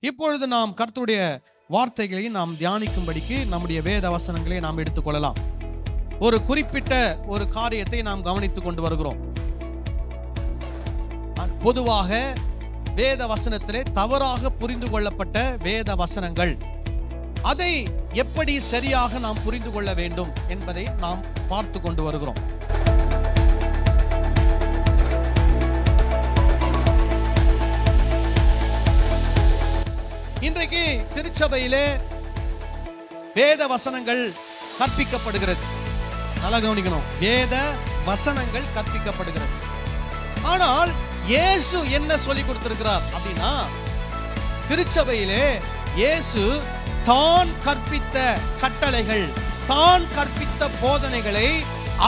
இப்பொழுது நாம் கர்த்தருடைய வார்த்தைகளை நாம் தியானிக்கும்படிக்கு நம்முடைய வேத வசனங்களை நாம் எடுத்துக்கொள்ளலாம். ஒரு குறிப்பிட்ட ஒரு காரியத்தை நாம் கவனித்துக் கொண்டு வருகிறோம். பொதுவாக வேத வசனத்திலே தவறாக புரிந்து கொள்ளப்பட்ட வேத வசனங்கள், அதை எப்படி சரியாக நாம் புரிந்து கொள்ள வேண்டும் என்பதை நாம் பார்த்து கொண்டு வருகிறோம். இன்றைக்கு திருச்சபையிலே வேத வசனங்கள் கற்பிக்கப்படுகிறது. நல்லா கவனிக்கணும், வேத வசனங்கள் கற்பிக்கப்படுகிறது. ஆனால் இயேசு என்ன சொல்லி கொடுத்திருக்கிறார் அப்படின்னா, திருச்சபையிலே இயேசு தான் கற்பித்த கட்டளைகள், தான் கற்பித்த போதனைகளை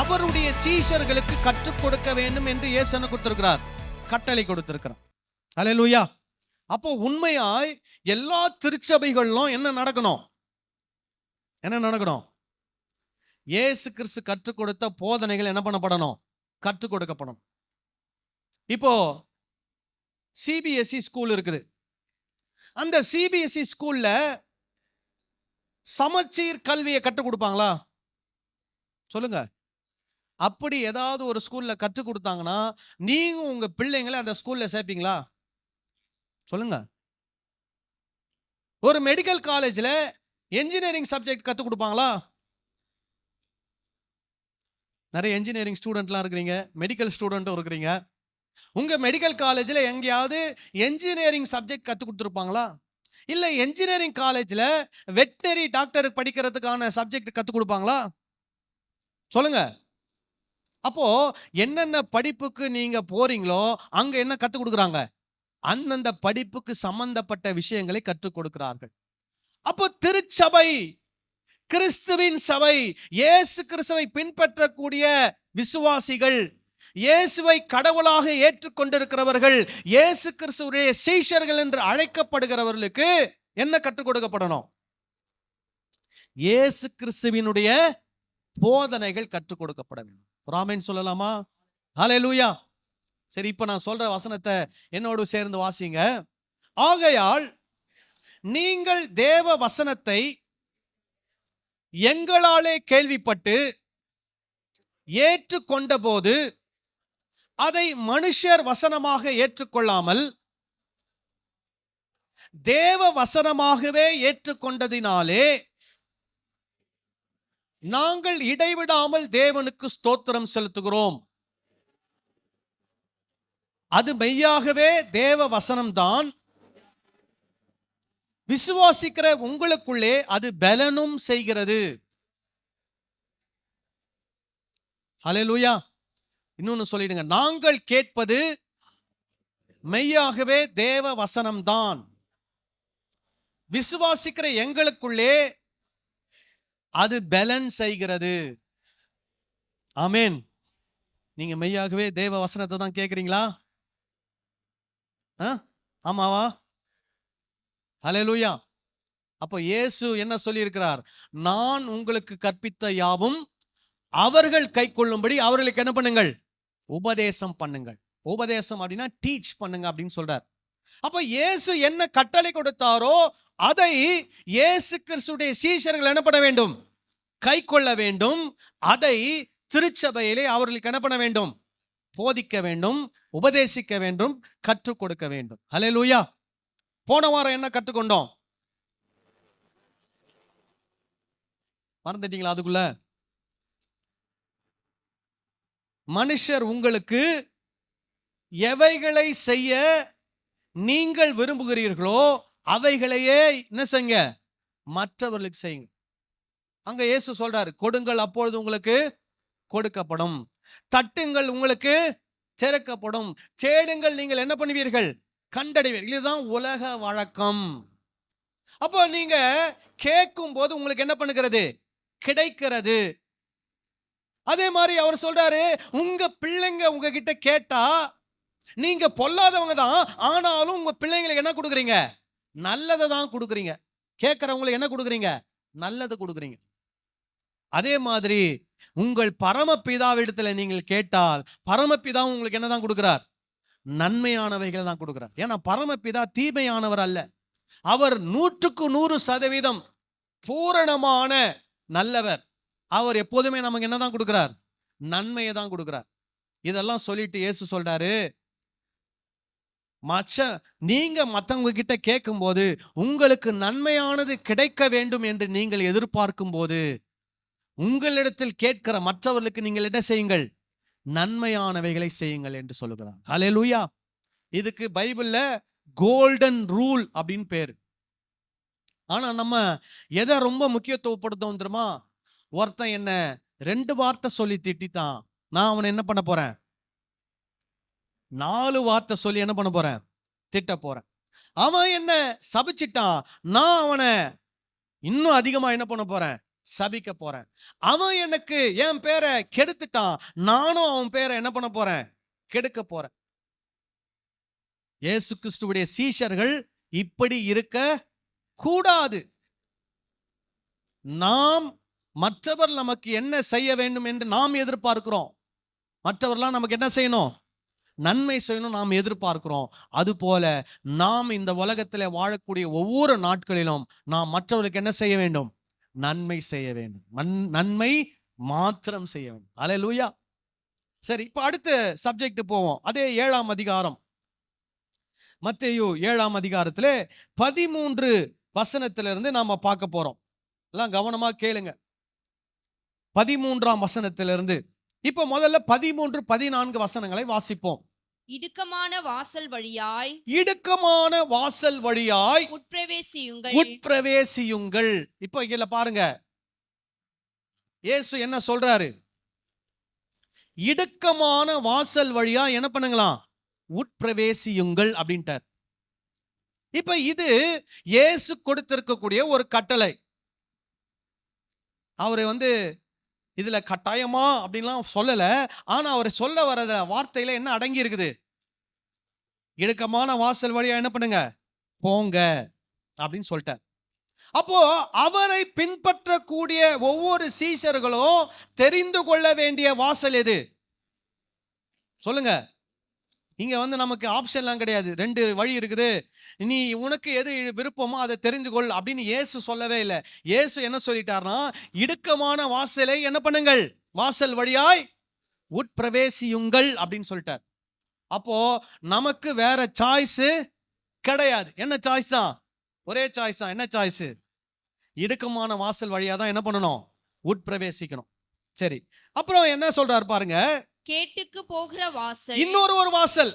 அவருடைய சீஷர்களுக்கு கற்றுக் கொடுக்க வேண்டும் என்று இயேசு என்ன கொடுத்திருக்கிறார்? கட்டளை கொடுத்திருக்கிறார். அல்லேலூயா. அப்போ உண்மையாய் எல்லா திருச்சபைகளிலும் என்ன நடக்கணும்? இயேசு கிறிஸ்து கற்றுக் கொடுத்த போதனைகள் என்ன பண்ணப்படணும்? கற்றுக் கொடுக்கப்படணும். இப்போ சிபிஎஸ்இ ஸ்கூல் இருக்குது. அந்த சிபிஎஸ்இ ஸ்கூல்ல சமச்சீர் கல்வியை கற்றுக் கொடுப்பாங்களா? சொல்லுங்க. அப்படி ஏதாவது ஒரு ஸ்கூல்ல கற்றுக் கொடுத்தாங்கன்னா நீங்க உங்க பிள்ளைங்களை அந்த ஸ்கூல்ல சேர்ப்பீங்களா? சொல்லுங்க. ஒரு மெடிக்கல் காலேஜ்ல என்ஜினியரிங் சப்ஜெக்ட் கற்றுக் கொடுப்பாங்களா? நிறைய என்ஜினியரிங் ஸ்டூடெண்ட்லாம் இருக்கிறீங்க, மெடிக்கல் ஸ்டூடெண்ட்டும் இருக்கிறீங்க. உங்க மெடிக்கல் காலேஜில் எங்கேயாவது என்ஜினியரிங் சப்ஜெக்ட் கற்றுக் கொடுத்துருப்பாங்களா? இல்லை என்ஜினியரிங் காலேஜில் வெட்டினரி டாக்டர் படிக்கிறதுக்கான சப்ஜெக்ட் கற்றுக் கொடுப்பாங்களா? சொல்லுங்க. அப்போ என்னென்ன படிப்புக்கு நீங்க போறீங்களோ அங்க என்ன கற்றுக் கொடுக்குறாங்க? அந்தந்த படிப்புக்கு சம்பந்தப்பட்ட விஷயங்களை கற்றுக் கொடுக்கிறார்கள். அப்போ திருச்சபை, கிறிஸ்துவின் சபை, இயேசு கிறிஸ்துவை பின்பற்றக்கூடிய விசுவாசிகள், இயேசுவை கடவுளாக ஏற்றுக்கொண்டிருக்கிறவர்கள், இயேசு கிறிஸ்துவுடைய சீஷர்கள் என்று அழைக்கப்படுகிறவர்களுக்கு என்ன கற்றுக் கொடுக்கப்படணும்? இயேசு கிறிஸ்துவினுடைய போதனைகள் கற்றுக் கொடுக்கப்பட வேண்டும். ஆமென் சொல்லலாமா? ஹல்லேலூயா. சரி, இப்ப நான் சொல்ற வசனத்தை என்னோடு சேர்ந்து வாசிங்க. ஆகையால் நீங்கள் தேவ வசனத்தை எங்களாலே கேள்விப்பட்டு ஏற்றுக்கொண்ட போது அதை மனுஷர் வசனமாக ஏற்றுக்கொள்ளாமல் தேவ வசனமாகவே ஏற்றுக்கொண்டதினாலே நாங்கள் இடைவிடாமல் தேவனுக்கு ஸ்தோத்திரம் செலுத்துகிறோம். அது மெய்யாகவே தேவ வசனம்தான். விசுவாசிக்கிற உங்களுக்குள்ளே அது பலனும் செய்கிறது. ஹல்லேலூயா. இன்னொன்னு சொல்லிடுங்க, நாங்கள் கேட்பது மெய்யாகவே தேவ வசனம்தான். விசுவாசிக்கிற எங்களுக்குள்ளே அது பலன் செய்கிறது. ஆமென். நீங்க மெய்யாகவே தேவ வசனத்தை தான் கேட்கிறீங்களா? ஆமாவா? ஹல்லேலூயா. அப்போ இயேசு என்ன சொல்லி இருக்கிறார்? நான் உங்களுக்கு கற்பித்த யாவும் அவர்கள் கை கொள்ளும்படி அவர்களுக்கு என்ன பண்ணுங்கள்? உபதேசம் பண்ணுங்கள். உபதேசம் அப்படின்னா டீச் பண்ணுங்க அப்படின்னு சொல்றார். அப்ப இயேசு என்ன கட்டளை கொடுத்தாரோ அதை இயேசு கிறிஸ்துடைய சீஷர்கள் என்ன பண்ண வேண்டும்? கை கொள்ள வேண்டும். அதை திருச்சபையிலே அவர்களுக்கு என்ன பண்ண வேண்டும்? போதிக்க வேண்டும், உபதேசிக்க வேண்டும், கற்றுக் கொடுக்க வேண்டும். ஹல்லேலூயா. போன வாரம் என்ன கற்றுக்கொண்டோம்? மறந்துட்டீங்களா? அதுக்குள்ள மனுஷர் உங்களுக்கு எவைகளை செய்ய நீங்கள் விரும்புகிறீர்களோ அவைகளையே என்ன செய்யுங்க? மற்றவர்களுக்கு செய்யுங்க. அங்க இயேசு சொல்றாரு, கொடுங்கள் அப்பொழுது உங்களுக்கு கொடுக்கப்படும், தட்டுங்கள் உங்களுக்கு திறக்கப்படும், தேடுங்கள் நீங்கள் என்ன பண்ணுவீர்கள்? கண்டடைவீர்கள். இதுதான் உலக வழக்கம். அப்போ நீங்க கேட்கும் போது உங்களுக்கு என்ன பண்ணுகிறது? கிடைக்கிறது. அதே மாதிரி அவர் சொல்றாரு, உங்க பிள்ளைங்க உங்ககிட்ட கேட்டா நீங்க பொல்லாதவங்க தான், ஆனாலும் உங்க பிள்ளைங்களுக்கு என்ன கொடுக்குறீங்க? நல்லதை தான் கொடுக்குறீங்க. கேட்கறவங்களுக்கு என்ன கொடுக்குறீங்க? நல்லது கொடுக்குறீங்க. அதே மாதிரி உங்கள் பரமபிதாவிடத்துல நீங்கள் கேட்டால் பரமபிதா உங்களுக்கு என்னதான் கொடுக்கிறார்? நன்மையானவைகளை தான் கொடுக்கிறார். ஏன்னா பரமபிதா தீமையானவர் அல்ல. அவர் 100% பூரணமான நல்லவர். அவர் எப்போதுமே நமக்கு என்னதான் கொடுக்கிறார்? நன்மையை தான் கொடுக்கிறார். இதெல்லாம் சொல்லிட்டு இயேசு சொல்றாரு, நீங்க மத்தவங்க கிட்ட கேட்கும் போது உங்களுக்கு நன்மையானது கிடைக்க வேண்டும் என்று நீங்கள் எதிர்பார்க்கும் போது உங்களிடத்தில் கேட்கிற மற்றவர்களுக்கு நீங்கள் என்ன செய்யுங்கள்? நன்மையானவைகளை செய்யுங்கள் என்று சொல்லுகிறார். ஹல்லேலூயா. இதுக்கு பைபிள்ல கோல்டன் ரூல் அப்படின்னு பேரு. ஆனா நம்ம எதை ரொம்ப முக்கியத்துவப்படுத்தும் தெரியுமா? ஒருத்தன் என்ன 2 வார்த்தை சொல்லி திட்டித்தான், நான் அவனை என்ன பண்ண போறேன்? 4 வார்த்தை சொல்லி என்ன பண்ண போறேன்? திட்ட போறேன். அவன் என்ன சபிச்சிட்டான், நான் அவனை இன்னும் அதிகமா என்ன பண்ண போறேன்? சபிக்க போறேன். அவன் எனக்கு என் பேரை கெடுத்துட்டான், நானும் அவன் பேரை என்ன பண்ண போறேன்? கெடுக்க போறேன். இயேசு கிறிஸ்துவுடைய சீஷர்கள் இப்படி இருக்க கூடாது. நாம் மற்றவர் நமக்கு என்ன செய்ய வேண்டும் என்று நாம் எதிர்பார்க்கிறோம். மற்றவர்களாம் நமக்கு என்ன செய்யணும்? நன்மை செய்யணும் நாம் எதிர்பார்க்கிறோம். அதுபோல நாம் இந்த உலகத்தில் வாழக்கூடிய ஒவ்வொரு நாட்களிலும் நாம் மற்றவர்களுக்கு என்ன செய்ய வேண்டும்? நன்மை செய்ய வேண்டும். நன்மை மாத்திரம் செய்ய வேண்டும். அல்லேலூயா. சரி, இப்ப அடுத்த சப்ஜெக்ட் போவோம். அதே 7ஆம் அதிகாரம், மத்தேயு 7ஆம் அதிகாரத்திலே 13 வசனத்திலிருந்து நாம பார்க்க போறோம். எல்லாம் கவனமா கேளுங்க. 13ஆம் வசனத்திலிருந்து இப்ப முதல்ல 13, 14 வசனங்களை வாசிப்போம். இடுக்கமான வாசல் வழியாய் உட்பிரவேசியுங்கள். இப்ப இதுல பாருங்க, இயேசு என்ன சொல்றாரு? இடுக்கமான வாசல் வழியா என்ன பண்ணுங்களாம்? உட்பிரவேசியுங்கள் அப்படின்ட்டார். இப்ப இது இயேசு கொடுத்திருக்கக்கூடிய ஒரு கட்டளை. அவரை இதுல கட்டாயமா அப்படின்லாம் சொல்லல. ஆனா அவர் சொல்ல வர வார்த்தையில என்ன அடங்கி இருக்குது? இடுக்கமான வாசல் வழியா என்ன பண்ணுங்க? போங்க அப்படின்னு சொல்லிட்டார். அப்போ அவரை பின்பற்றக்கூடிய ஒவ்வொரு சீஷர்களும் தெரிந்து கொள்ள வேண்டிய வாசல் எது? சொல்லுங்க. இங்க நமக்கு ஆப்ஷன்லாம் கிடையாது. 2 வழி இருக்குது, நீ உனக்கு எது விருப்பமோ அதை தெரிந்து கொள் அப்படின்னு இயேசு சொல்லவே இல்லை. இயேசு என்ன சொல்லிட்டார்னா, இடுக்கமான வாசலை என்ன பண்ணுங்கள்? வாசல் வழியாய் உட்பிரவேசியுங்கள் அப்படின்னு சொல்லிட்டார். அப்போ நமக்கு வேற சாய்ஸ் கிடையாது. என்ன சாய்ஸ் தான்? ஒரே சாய்ஸ் தான். என்ன சாய்ஸ்? இடுக்கமான வாசல் வழியா தான் என்ன பண்ணணும்? உட்பிரவேசிக்கணும். சரி, அப்புறம் என்ன சொல்றாரு பாருங்க, கேட்டுக்கு போகிற வாசல். இன்னொரு வாசல்.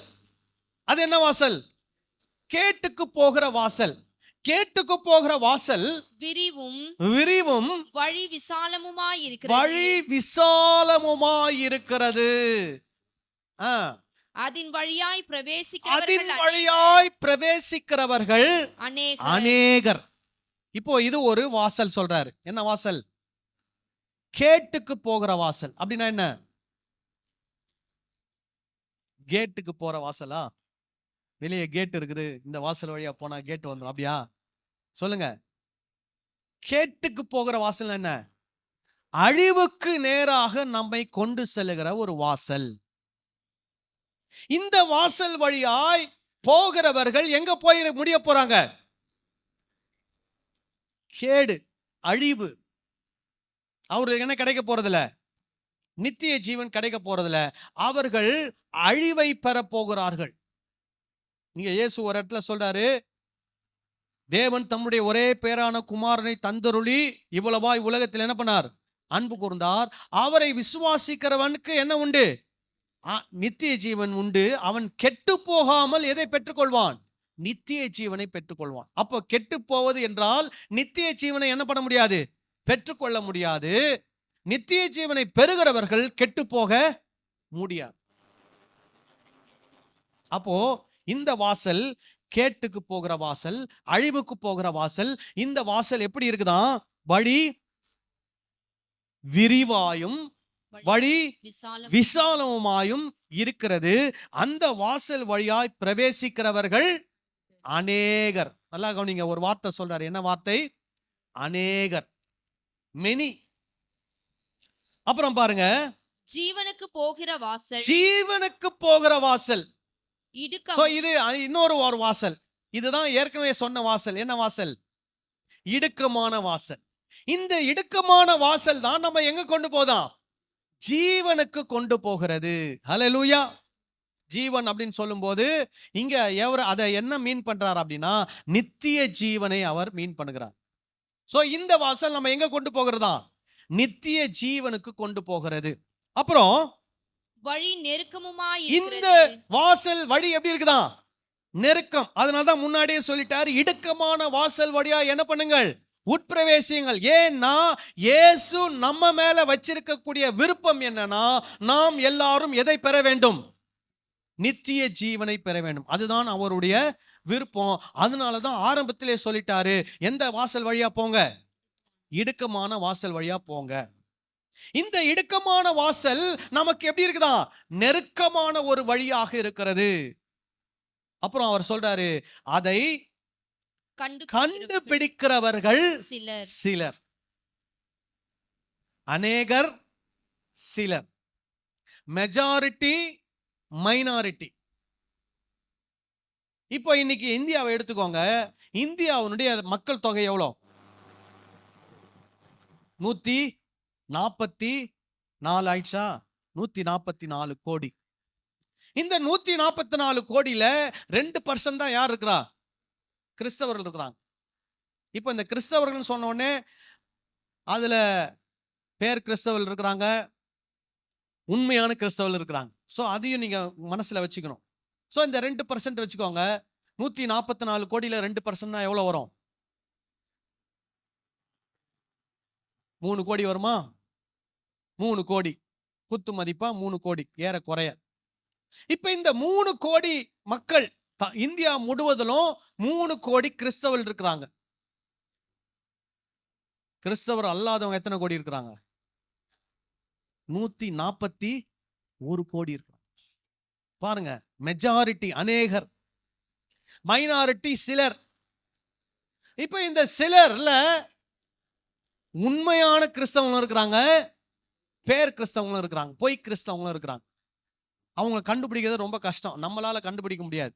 அது என்ன வாசல்? கேட்டுக்கு போகிற வாசல். கேட்டுக்கு போகிற வாசல் விரிவும் வழி விசாலமுமாயிருக்கிறது. அதின் வழியாய் பிரவேசிக்கிறவர்கள் அநேகர். இப்போ இது ஒரு வாசல் சொல்றாரு. என்ன வாசல்? கேட்டுக்கு போகிற வாசல். அப்படின்னா என்ன? கேட்டுக்கு போற வாசலா? வெளியே கேட் இருக்குது, இந்த வாசல் வழியா போனா கேட் வந்துடும், அப்படியா? சொல்லுங்க. கேட்டுக்கு போகிற வாசல் என்ன? அழிவுக்கு நேராக நம்மை கொண்டு செல்லுகிற ஒரு வாசல். இந்த வாசல் வழியாய் போகிறவர்கள் எங்க போய் முடிய போறாங்க? கேடு, அழிவு. அவருக்கு என்ன கிடைக்க போறதில்ல? நித்திய ஜீவன் கிடைக்க போறதில்ல. அவர்கள் அழிவை பெற போகிறார்கள். நீங்க இயேசு ஒரு இடத்துல சொல்றாரு, தேவன் தம்முடைய ஒரே பேரான குமாரனை தந்தருளி இவ்வளவாய் உலகத்தில் என்ன பண்ணார்? அன்பு கூர்ந்தார். அவரை விசுவாசிக்கிறவனுக்கு என்ன உண்டு? நித்திய ஜீவன் உண்டு. அவன் கெட்டு போகாமல் எதை பெற்றுக்கொள்வான்? நித்திய ஜீவனை பெற்றுக்கொள்வான். அப்போ கெட்டு போவது என்றால் நித்திய ஜீவனை என்ன பண்ண முடியாது? பெற்றுக்கொள்ள முடியாது. நித்திய ஜீவனை பெறுகிறவர்கள் கெட்டு போக முடியாது. அப்போ இந்த வாசல் கேட்டுக்கு போகிற வாசல், அழிவுக்கு போகிற வாசல். இந்த வாசல் எப்படி இருக்குதான்? வழி விரிவாயும் வழி விசாலமுமாயும் இருக்கிறது. அந்த வாசல் வழியாய் பிரவேசிக்கிறவர்கள் அநேகர். நல்லா கவனிங்க, ஒரு வார்த்தை சொல்றாரு. என்ன வார்த்தை? அநேகர், மெனி. அப்புறம் பாருங்க, ஜீவனுக்கு போகிற வாசல். ஜீவனுக்கு போகிற வாசல். இது இன்னொரு வாசல். இதுதான் ஏற்கனவே சொன்ன வாசல். என்ன வாசல்? இடுக்கமான வாசல். இந்த இடுக்கமான வாசல் தான் நம்ம எங்க கொண்டு போதாம்? ஜீவனுக்கு கொண்டு போகிறது. ஹல்லேலூயா. ஜீவன் அப்படின்னு சொல்லும்போது இங்க அதை என்ன மீன் பண்றார் அப்படின்னா, நித்திய ஜீவனை அவர் மீன் பண்ணுகிறார். சோ இந்த வாசல் நம்ம எங்க கொண்டு போகிறதா? நித்திய ஜீவனுக்கு கொண்டு போகிறது. அப்புறம் வழி நெருக்கமுமாய் இந்த இருக்கிறது. வாசல் வழி எப்படி இருக்குதா? நெருக்கம். அதனாலதான் முன்னாடியே சொல்லிட்டாரு, இடுக்கமான வாசல் வழியா என்ன பண்ணுங்கள்? உட்பிரவேசியுங்கள். ஏன்னா இயேசு நம்ம மேல வச்சிருக்கக்கூடிய விருப்பம் என்னன்னா, நாம் எல்லாரும் எதை பெற வேண்டும்? நித்திய ஜீவனை பெற வேண்டும். அதுதான் அவருடைய விருப்பம். அதனாலதான் ஆரம்பத்திலே சொல்லிட்டாரு, எந்த வாசல் வழியா போங்க? இடுக்கமான வாசல் வழியா போங்க. இந்த இடுக்கமான வாசல் நமக்கு எப்படி இருக்குதா? நெருக்கமான ஒரு வழியாக இருக்கிறது. அப்புறம் அவர் சொல்றாரு, அதை கண்டுபிடிக்கிறவர்கள் சிலர். சிலர். அநேகர், சிலர். Majority, minority. இப்போ இன்னைக்கு இந்தியாவை எடுத்துக்கோங்க. இந்தியாவுடைய மக்கள் தொகை எவ்வளோ? 144 ஆயிடுச்சா? 144 கோடி. இந்த 144 கோடியில 2% தான் யார் இருக்கிறா? கிறிஸ்தவர்கள் இருக்கிறாங்க. இப்போ இந்த கிறிஸ்தவர்கள் சொன்ன உடனே அதுல பேர் கிறிஸ்தவர்கள் இருக்கிறாங்க, உண்மையான கிறிஸ்தவர்கள் இருக்கிறாங்க. ஸோ அதையும் நீங்க மனசுல வச்சுக்கணும். ஸோ இந்த 2% வச்சுக்கோங்க. 144 கோடியில 2% எவ்வளோ வரும்? 3 கோடி வருமா? 3 கோடி. குத்து மதிப்பா 3 கோடி ஏறக்குறைய. இப்ப இந்த 3 கோடி மக்கள் இந்தியா முழுவதிலும் 3 கோடி கிறிஸ்தவர்கள் இருக்கிறாங்க. கிறிஸ்தவர் அல்லாதவங்க எத்தனை கோடி இருக்கிறாங்க? 141 கோடி இருக்கிறாங்க. பாருங்க, மெஜாரிட்டி அநேகர், மைனாரிட்டி சிலர். இப்ப இந்த சிலர்ல உண்மையான கிறிஸ்தவங்களும் இருக்கிறாங்க, பேர் கிறிஸ்தவங்களும் இருக்கிறாங்க, பொய் கிறிஸ்தவங்களும் இருக்கிறாங்க. அவங்களை கண்டுபிடிக்கிறது ரொம்ப கஷ்டம். நம்மளால கண்டுபிடிக்க முடியாது.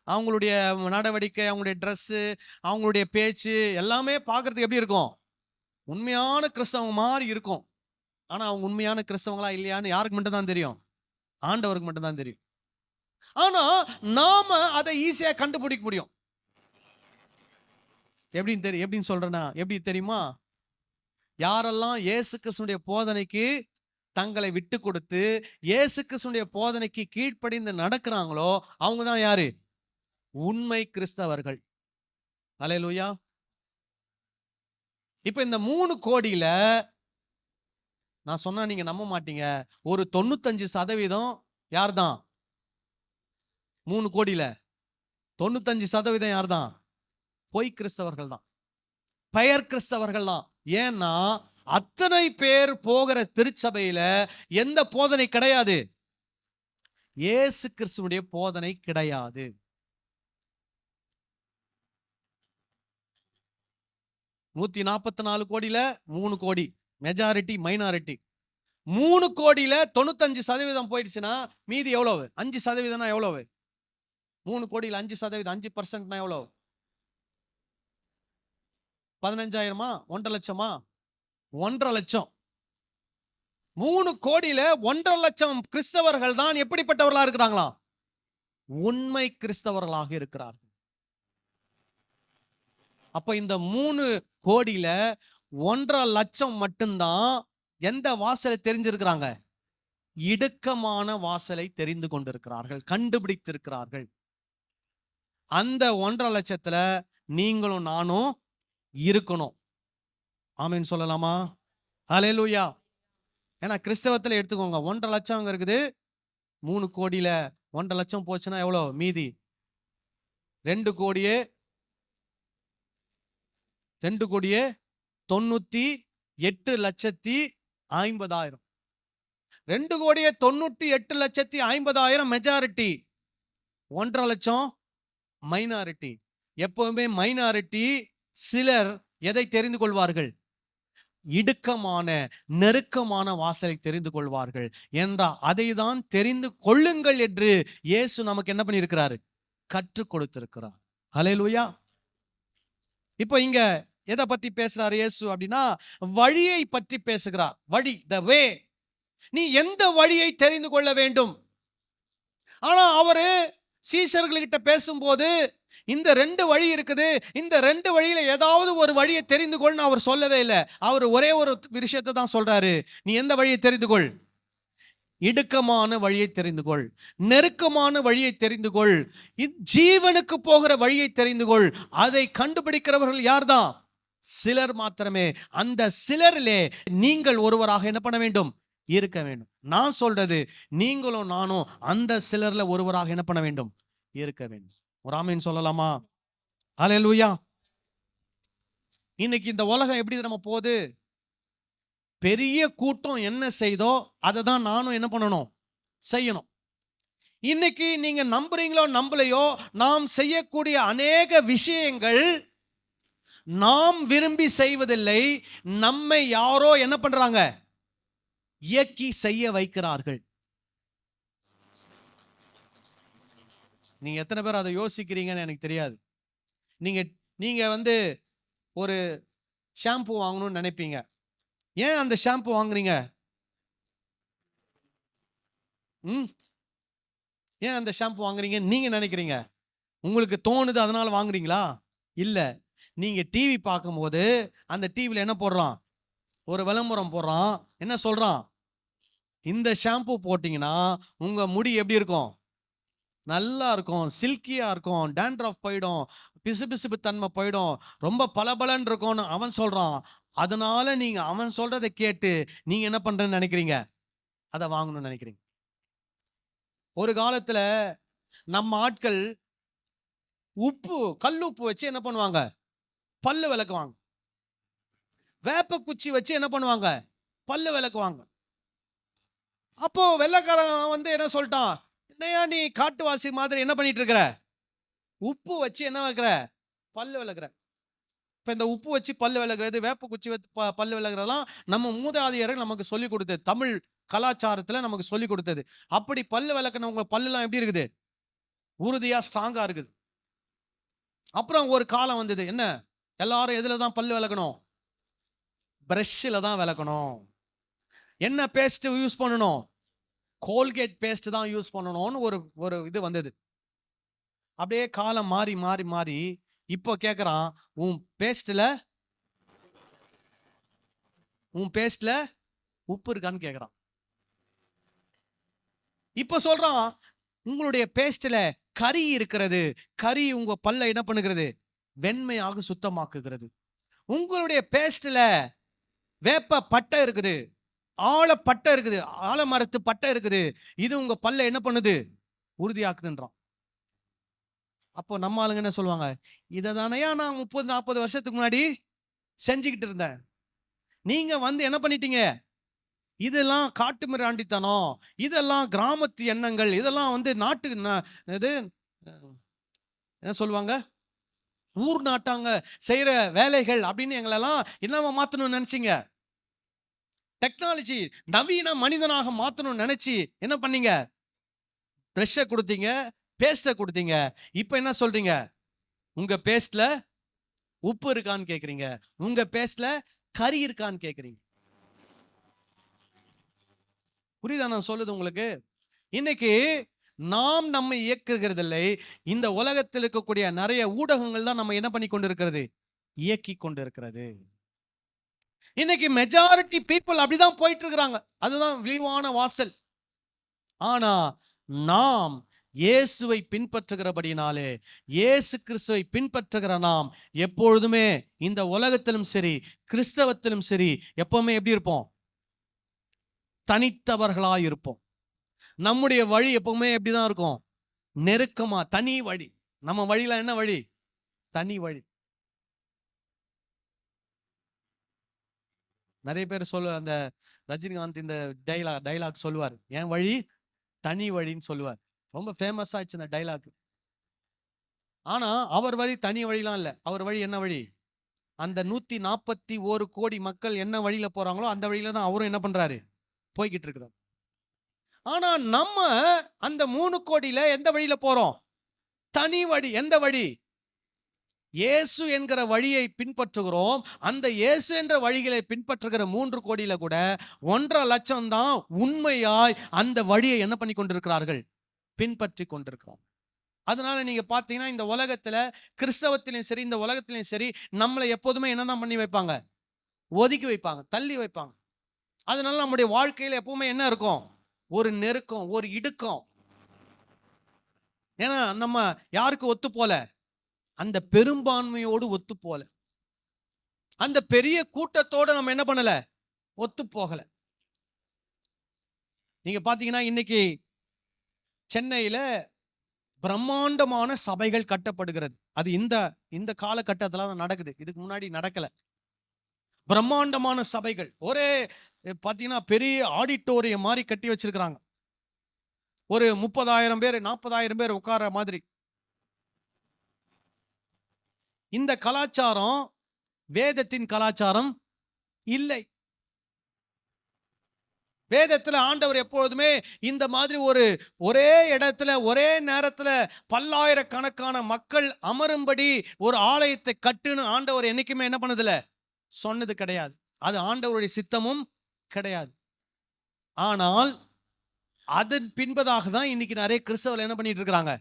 அவங்களுடைய நடவடிக்கை, அவங்களுடைய ட்ரெஸ்ஸு, அவங்களுடைய பேச்சு எல்லாமே பார்க்கறதுக்கு எப்படி இருக்கும்? உண்மையான கிறிஸ்தவங்க மாதிரி இருக்கும். ஆனா அவங்க உண்மையான கிறிஸ்தவங்களா இல்லையான்னு யாருக்கு மட்டும் தான் தெரியும்? ஆண்டவருக்கு மட்டும் தான் தெரியும். ஆனா நாம அதை ஈஸியா கண்டுபிடிக்க முடியும். எப்படின்னு சொல்றேன்னா, எப்படி தெரியுமா? யாரெல்லாம் இயேசு கிறிஸ்துவினுடைய போதனைக்கு தங்களை விட்டு கொடுத்து இயேசு கிறிஸ்துவினுடைய போதனைக்கு கீழ்ப்படிந்து நடக்கிறாங்களோ அவங்க தான் யாரு? உண்மை கிறிஸ்தவர்கள். அல்லேலூயா. இப்ப இந்த 3 கோடியில நான் சொன்னா நீங்க நம்ப மாட்டீங்க, ஒரு 95% யார் தான்? 3 கோடியில 95% யார் தான்? பொய் கிறிஸ்தவர்கள் தான், பெயர் கிறிஸ்தவர்கள் தான். ஏன்னா அத்தனை பேர் போகிற திருச்சபையில எந்த போதனை கிடையாது? இயேசு கிறிஸ்துவுடைய போதனை கிடையாது. நூத்தி 44 கோடியில 3 கோடி மெஜாரிட்டி மைனாரிட்டி. 3 கோடியில 95% போயிடுச்சுன்னா மீதி எவ்வளவு? 5% எவ்வளவு? 3 கோடியில 5%, 5% எவ்வளவு? 15,000? 1.5 லட்சமா? 1.5 லட்சம். 3 கோடியில 1.5 லட்சம் கிறிஸ்தவர்கள் தான் எப்படிப்பட்டவர்களா இருக்கிறாங்களா? உண்மை கிறிஸ்தவர்களாக இருக்கிறார்கள். அப்ப இந்த 3 கோடியில 1.5 லட்சம் மட்டும்தான் எந்த வாசலை தெரிஞ்சிருக்கிறாங்க? இடுக்கமான வாசலை தெரிந்து கொண்டிருக்கிறார்கள், கண்டுபிடித்திருக்கிறார்கள். அந்த 1.5 லட்சத்துல நீங்களும் நானும் இருக்கணும். ஆமென் சொல்லலாமா? ஹல்லேலூயா. ஏன்னா கிறிஸ்தவத்துல எடுத்துக்கோங்க, 1.5 லட்சம் இருக்குது. 3 கோடியில 1.5 லட்சம் போச்சுன்னா எவ்வளவு மீதி? 2 கோடியே 98,50,000. 2 கோடியே 98,50,000 மெஜாரிட்டி, 1.5 லட்சம் மைனாரிட்டி. எப்பவுமே மைனாரிட்டி சிலர் எதை தெரிந்து கொள்வார்கள்? இடுக்கமான நெருக்கமான வாசலை தெரிந்து கொள்வார்கள். என்றால் அதை தான் தெரிந்து கொள்ளுங்கள் என்று இயேசு நமக்கு என்ன பண்ணியிருக்கிறாரு? கற்றுக் கொடுத்திருக்கிறார். ஹல்லேலூயா. இப்போ இங்க எதை பத்தி பேசுறாரு இயேசு அப்படின்னா, வழியை பற்றி பேசுகிறார். வழி, த வே. நீ எந்த வழியை தெரிந்து கொள்ள வேண்டும். ஆனா அவரு சீஷர்கள்கிட்ட பேசும்போது இந்த 2 வழி இருக்குது, இந்த 2 வழியில ஏதாவது ஒரு வழியை தெரிந்து கொள்னு அவர் சொல்லவே இல்லை. அவர் ஒரே ஒரு விஷயத்தை தான் சொல்றாரு. நீ எந்த வழியை தெரிந்து கொள்? இடுக்கமான வழியை தெரிந்து கொள், நெருக்கமான வழியை தெரிந்து கொள், ஜீவனுக்கு போகிற வழியை தெரிந்து கொள். அதை கண்டுபிடிக்கிறவர்கள் யார்தான்? சிலர் மாத்திரமே. அந்த சிலரிலே நீங்கள் ஒருவராக என்ன பண்ண வேண்டும்? இருக்க வேண்டும். நான் சொல்றது, நீங்களும் நானும் அந்த சிலர்ல ஒருவராக என்ன பண்ண வேண்டும்? இருக்க வேண்டும். ஒரு ஆமென் சொல்லலாமா? ஹல்லேலூயா. இன்னைக்கு இந்த உலகம் எப்படி நம்ம போகுது? பெரிய கூட்டம் என்ன செய்தோ அதை தான் நானும் என்ன பண்ணணும்? செய்யணும். இன்னைக்கு நீங்க நம்புறீங்களோ நம்பலையோ, நாம் செய்யக்கூடிய அநேக விஷயங்கள் நாம் விரும்பி செய்வதில்லை, நம்மை யாரோ என்ன பண்றாங்க? இயக்கி செய்ய வைக்கிறார்கள். நீங்க எத்தனை பேர் அதை யோசிக்கிறீங்கன்னு எனக்கு தெரியாது. நீங்க நீங்க ஒரு ஷாம்பு வாங்கணும்னு நினைப்பீங்க. ஏன் அந்த ஷாம்பு வாங்குறீங்க? ஏன் அந்த ஷாம்பு வாங்குறீங்க நீங்க நினைக்கிறீங்க? உங்களுக்கு தோணுது அதனால வாங்குறீங்களா? இல்ல. நீங்க டிவி பார்க்கும்போது அந்த டிவில என்ன போடுறான்? ஒரு விளம்பரம் போடுறான். என்ன சொல்றான்? இந்த ஷாம்பு போட்டீங்கன்னா உங்க முடி எப்படி இருக்கும்? நல்லா இருக்கும், சில்கியா இருக்கும், டேண்ட்ரஃப் போயிடும், பிசுபிசுப்பு தன்மை போயிடும், ரொம்ப பளபளன்னு இருக்கும்னு அவன் சொல்றான். அதனால நீங்க அவன் சொல்றதை கேட்டு நீங்க என்ன பண்றேன்னு நினைக்கிறீங்க? அதை வாங்கணும்னு நினைக்கிறீங்க. ஒரு காலத்துல நம்ம ஆட்கள் உப்பு, கல்லுப்பு வச்சு என்ன பண்ணுவாங்க? பல்லு விளக்குவாங்க. வேப்ப குச்சி வச்சு என்ன பண்ணுவாங்க? பல்லு விளக்குவாங்க. அப்போ வெள்ளைக்காரன் என்ன சொல்லிட்டான்? என்னையா நீ காட்டுவாசி மாதிரி என்ன பண்ணிட்டு இருக்கிற? உப்பு வச்சு என்ன வைக்கிற? பல்லு விளக்குற. இப்ப இந்த உப்பு வச்சு பல்லு விளக்குறது, வேப்ப குச்சி வச்சு பல்லு விளக்குறதெல்லாம் நம்ம மூதாதையர்கள் நமக்கு சொல்லி கொடுத்தது. தமிழ் கலாச்சாரத்துல நமக்கு சொல்லி கொடுத்தது. அப்படி பல்லு விளக்குனவங்க பல்லுலாம் எப்படி இருக்குது? உறுதியா, ஸ்ட்ராங்கா இருக்குது. அப்புறம் ஒரு காலம் வந்தது. என்ன? எல்லாரும் எதுல தான் பல்லு விளக்கணும்? பிரஷ்ல தான் விளக்கணும். என்ன பேஸ்ட் யூஸ் பண்ணணும்? கோல்கேட் பேஸ்ட் தான் யூஸ் பண்ணணும்னு ஒரு இது வந்தது. அப்படியே காலம் மாறி மாறி மாறி இப்போ கேட்குறான், உன் பேஸ்ட்ல உப்பு இருக்கான்னு கேட்குறான். இப்போ சொல்றான், உங்களுடைய பேஸ்ட்ல கரி இருக்கிறது. கரி உங்க பல்ல என்ன பண்ணுகிறது? வெண்மையாக சுத்தமாக்குகிறது. உங்களுடைய பேஸ்ட்ல வேப்ப பட்டை இருக்குது, ஆழப்பட்டை இருக்குது, ஆலமரத்து பட்டை இருக்குது. இது உங்க பல்ல என்ன பண்ணுது? உறுதியாக்குதுன்றான். அப்போ நம்ம ஆளுங்க என்ன சொல்லுவாங்க? இதை தானையா நான் 30-40 வருஷத்துக்கு முன்னாடி செஞ்சுக்கிட்டு இருந்தேன். நீங்க என்ன பண்ணிட்டீங்க? இதெல்லாம் காட்டு மிராண்டித்தனம், இதெல்லாம் கிராமத்து எண்ணங்கள், இதெல்லாம் நாட்டு இது என்ன சொல்லுவாங்க? ஊர் நாட்டாங்க செய்யற வேலைகள் அப்படின்னு எங்களெல்லாம் என்னவா மாத்தணும்னு நினைச்சீங்க? டெக்னாலஜி நவீன மனிதனாக மாத்தணும்னு நினைச்சு என்ன பண்ணீங்க? பிரஷ்ஷை கொடுத்தீங்க, பேஸ்ட்டை கொடுத்தீங்க. இப்போ என்ன சொல்றீங்க? உங்க பேஸ்ட்ல உப்பு இருக்கான்னு கேட்குறீங்க, உங்க பேஸ்ட்ல கரி இருக்கான்னு கேட்குறீங்க. புரியுதா நான் சொல்லுது உங்களுக்கு? இன்னைக்கு நாம் நம்மை இயக்குகிறதில்லை, இந்த உலகத்தில் இருக்கக்கூடிய நிறைய ஊடகங்கள் தான் நம்ம என்ன பண்ணி கொண்டு இருக்கிறது? இயக்கி கொண்டு இருக்கிறது. இன்னைக்கு மெஜாரிட்டி பீப்புள் அப்படிதான் போயிட்டு இருக்கிறாங்க. அதுதான் விரிவான வாசல். ஆனா நாம் இயேசுவை பின்பற்றுகிறபடினாலே, இயேசு கிறிஸ்துவை பின்பற்றுகிற நாம் எப்பொழுதுமே இந்த உலகத்திலும் சரி, கிறிஸ்தவத்திலும் சரி, எப்பவுமே எப்படி இருப்போம்? தனித்தவர்களாய் இருப்போம். நம்முடைய வழி எப்பவுமே எப்படிதான் இருக்கும்? நெருக்கமா, தனி வழி. நம்ம வழியில என்ன வழி? தனி வழி. நிறைய பேர் அந்த ரஜினிகாந்த் இந்த டைலாக் சொல்லுவார், என் வழி தனி வழின்னு சொல்லுவார். ரொம்ப ஃபேமஸ் ஆயிடுச்சு இந்த டைலாக். ஆனா அவர் வழி தனி வழிலாம் இல்லை. அவர் வழி என்ன வழி? அந்த 141 கோடி மக்கள் என்ன வழியில போறாங்களோ அந்த வழியில தான் அவரும் என்ன பண்றாரு? போய்கிட்டு இருக்கிறார். ஆனா நம்ம அந்த 3 கோடியில எந்த வழியில போறோம்? தனி வழி. எந்த வழி? இயேசு என்கிற வழியை பின்பற்றுகிறோம். அந்த இயேசு என்ற வழிகளை பின்பற்றுகிற 3 கோடியில கூட 1.5 லட்சம் தான் உண்மையாய் அந்த வழியை என்ன பண்ணி கொண்டிருக்கிறார்கள்? பின்பற்றி கொண்டிருக்கிறோம். அதனால நீங்க பாத்தீங்கன்னா இந்த உலகத்துல, கிறிஸ்தவத்திலையும் சரி இந்த உலகத்திலையும் சரி, நம்மளை எப்போதுமே என்னதான் பண்ணி வைப்பாங்க? ஒதுக்கி வைப்பாங்க, தள்ளி வைப்பாங்க. அதனால நம்முடைய வாழ்க்கையில எப்பவுமே என்ன இருக்கும்? ஒரு நெருக்கம், ஒரு இடுக்கம். ஏன்னா நம்ம யாருக்கு ஒத்து போல? அந்த பெரும்பான்மையோடு ஒத்து போல, அந்த பெரிய கூட்டத்தோட நம்ம என்ன பண்ணல? ஒத்து போகல. நீங்க பாத்தீங்கன்னா இன்னைக்கு சென்னையில பிரம்மாண்டமான சபைகள் கட்டப்படுகிறது. அது இந்த காலகட்டத்துல தான் நடக்குது. இதுக்கு முன்னாடி நடக்கல. பிரம்மாண்டமான சபைகள், ஒரே பாத்தீங்கன்னா பெரிய ஆடிட்டோரியம் மாதிரி கட்டி வச்சிருக்கிறாங்க. ஒரு 30,000 பேர் 40,000 பேர் உட்கார மாதிரி. இந்த கலாச்சாரம் வேதத்தின் கலாச்சாரம் இல்லை. வேதத்துல ஆண்டவர் எப்பொழுதுமே இந்த மாதிரி ஒரே இடத்துல ஒரே நேரத்துல பல்லாயிரக்கணக்கான மக்கள் அமரும்படி ஒரு ஆலயத்தை கட்டுன்னு ஆண்டவர் என்னைக்குமே என்ன பண்ணதில்ல? சொன்னது கிடையாது. அது ஆண்டவருடைய சித்தமும் கிடையாது. ஆனால் அதன் பின்பதாக தான் இன்னைக்கு நிறைய கிறிஸ்தவர்கள் என்ன பண்ணிட்டு இருக்கிறாங்க?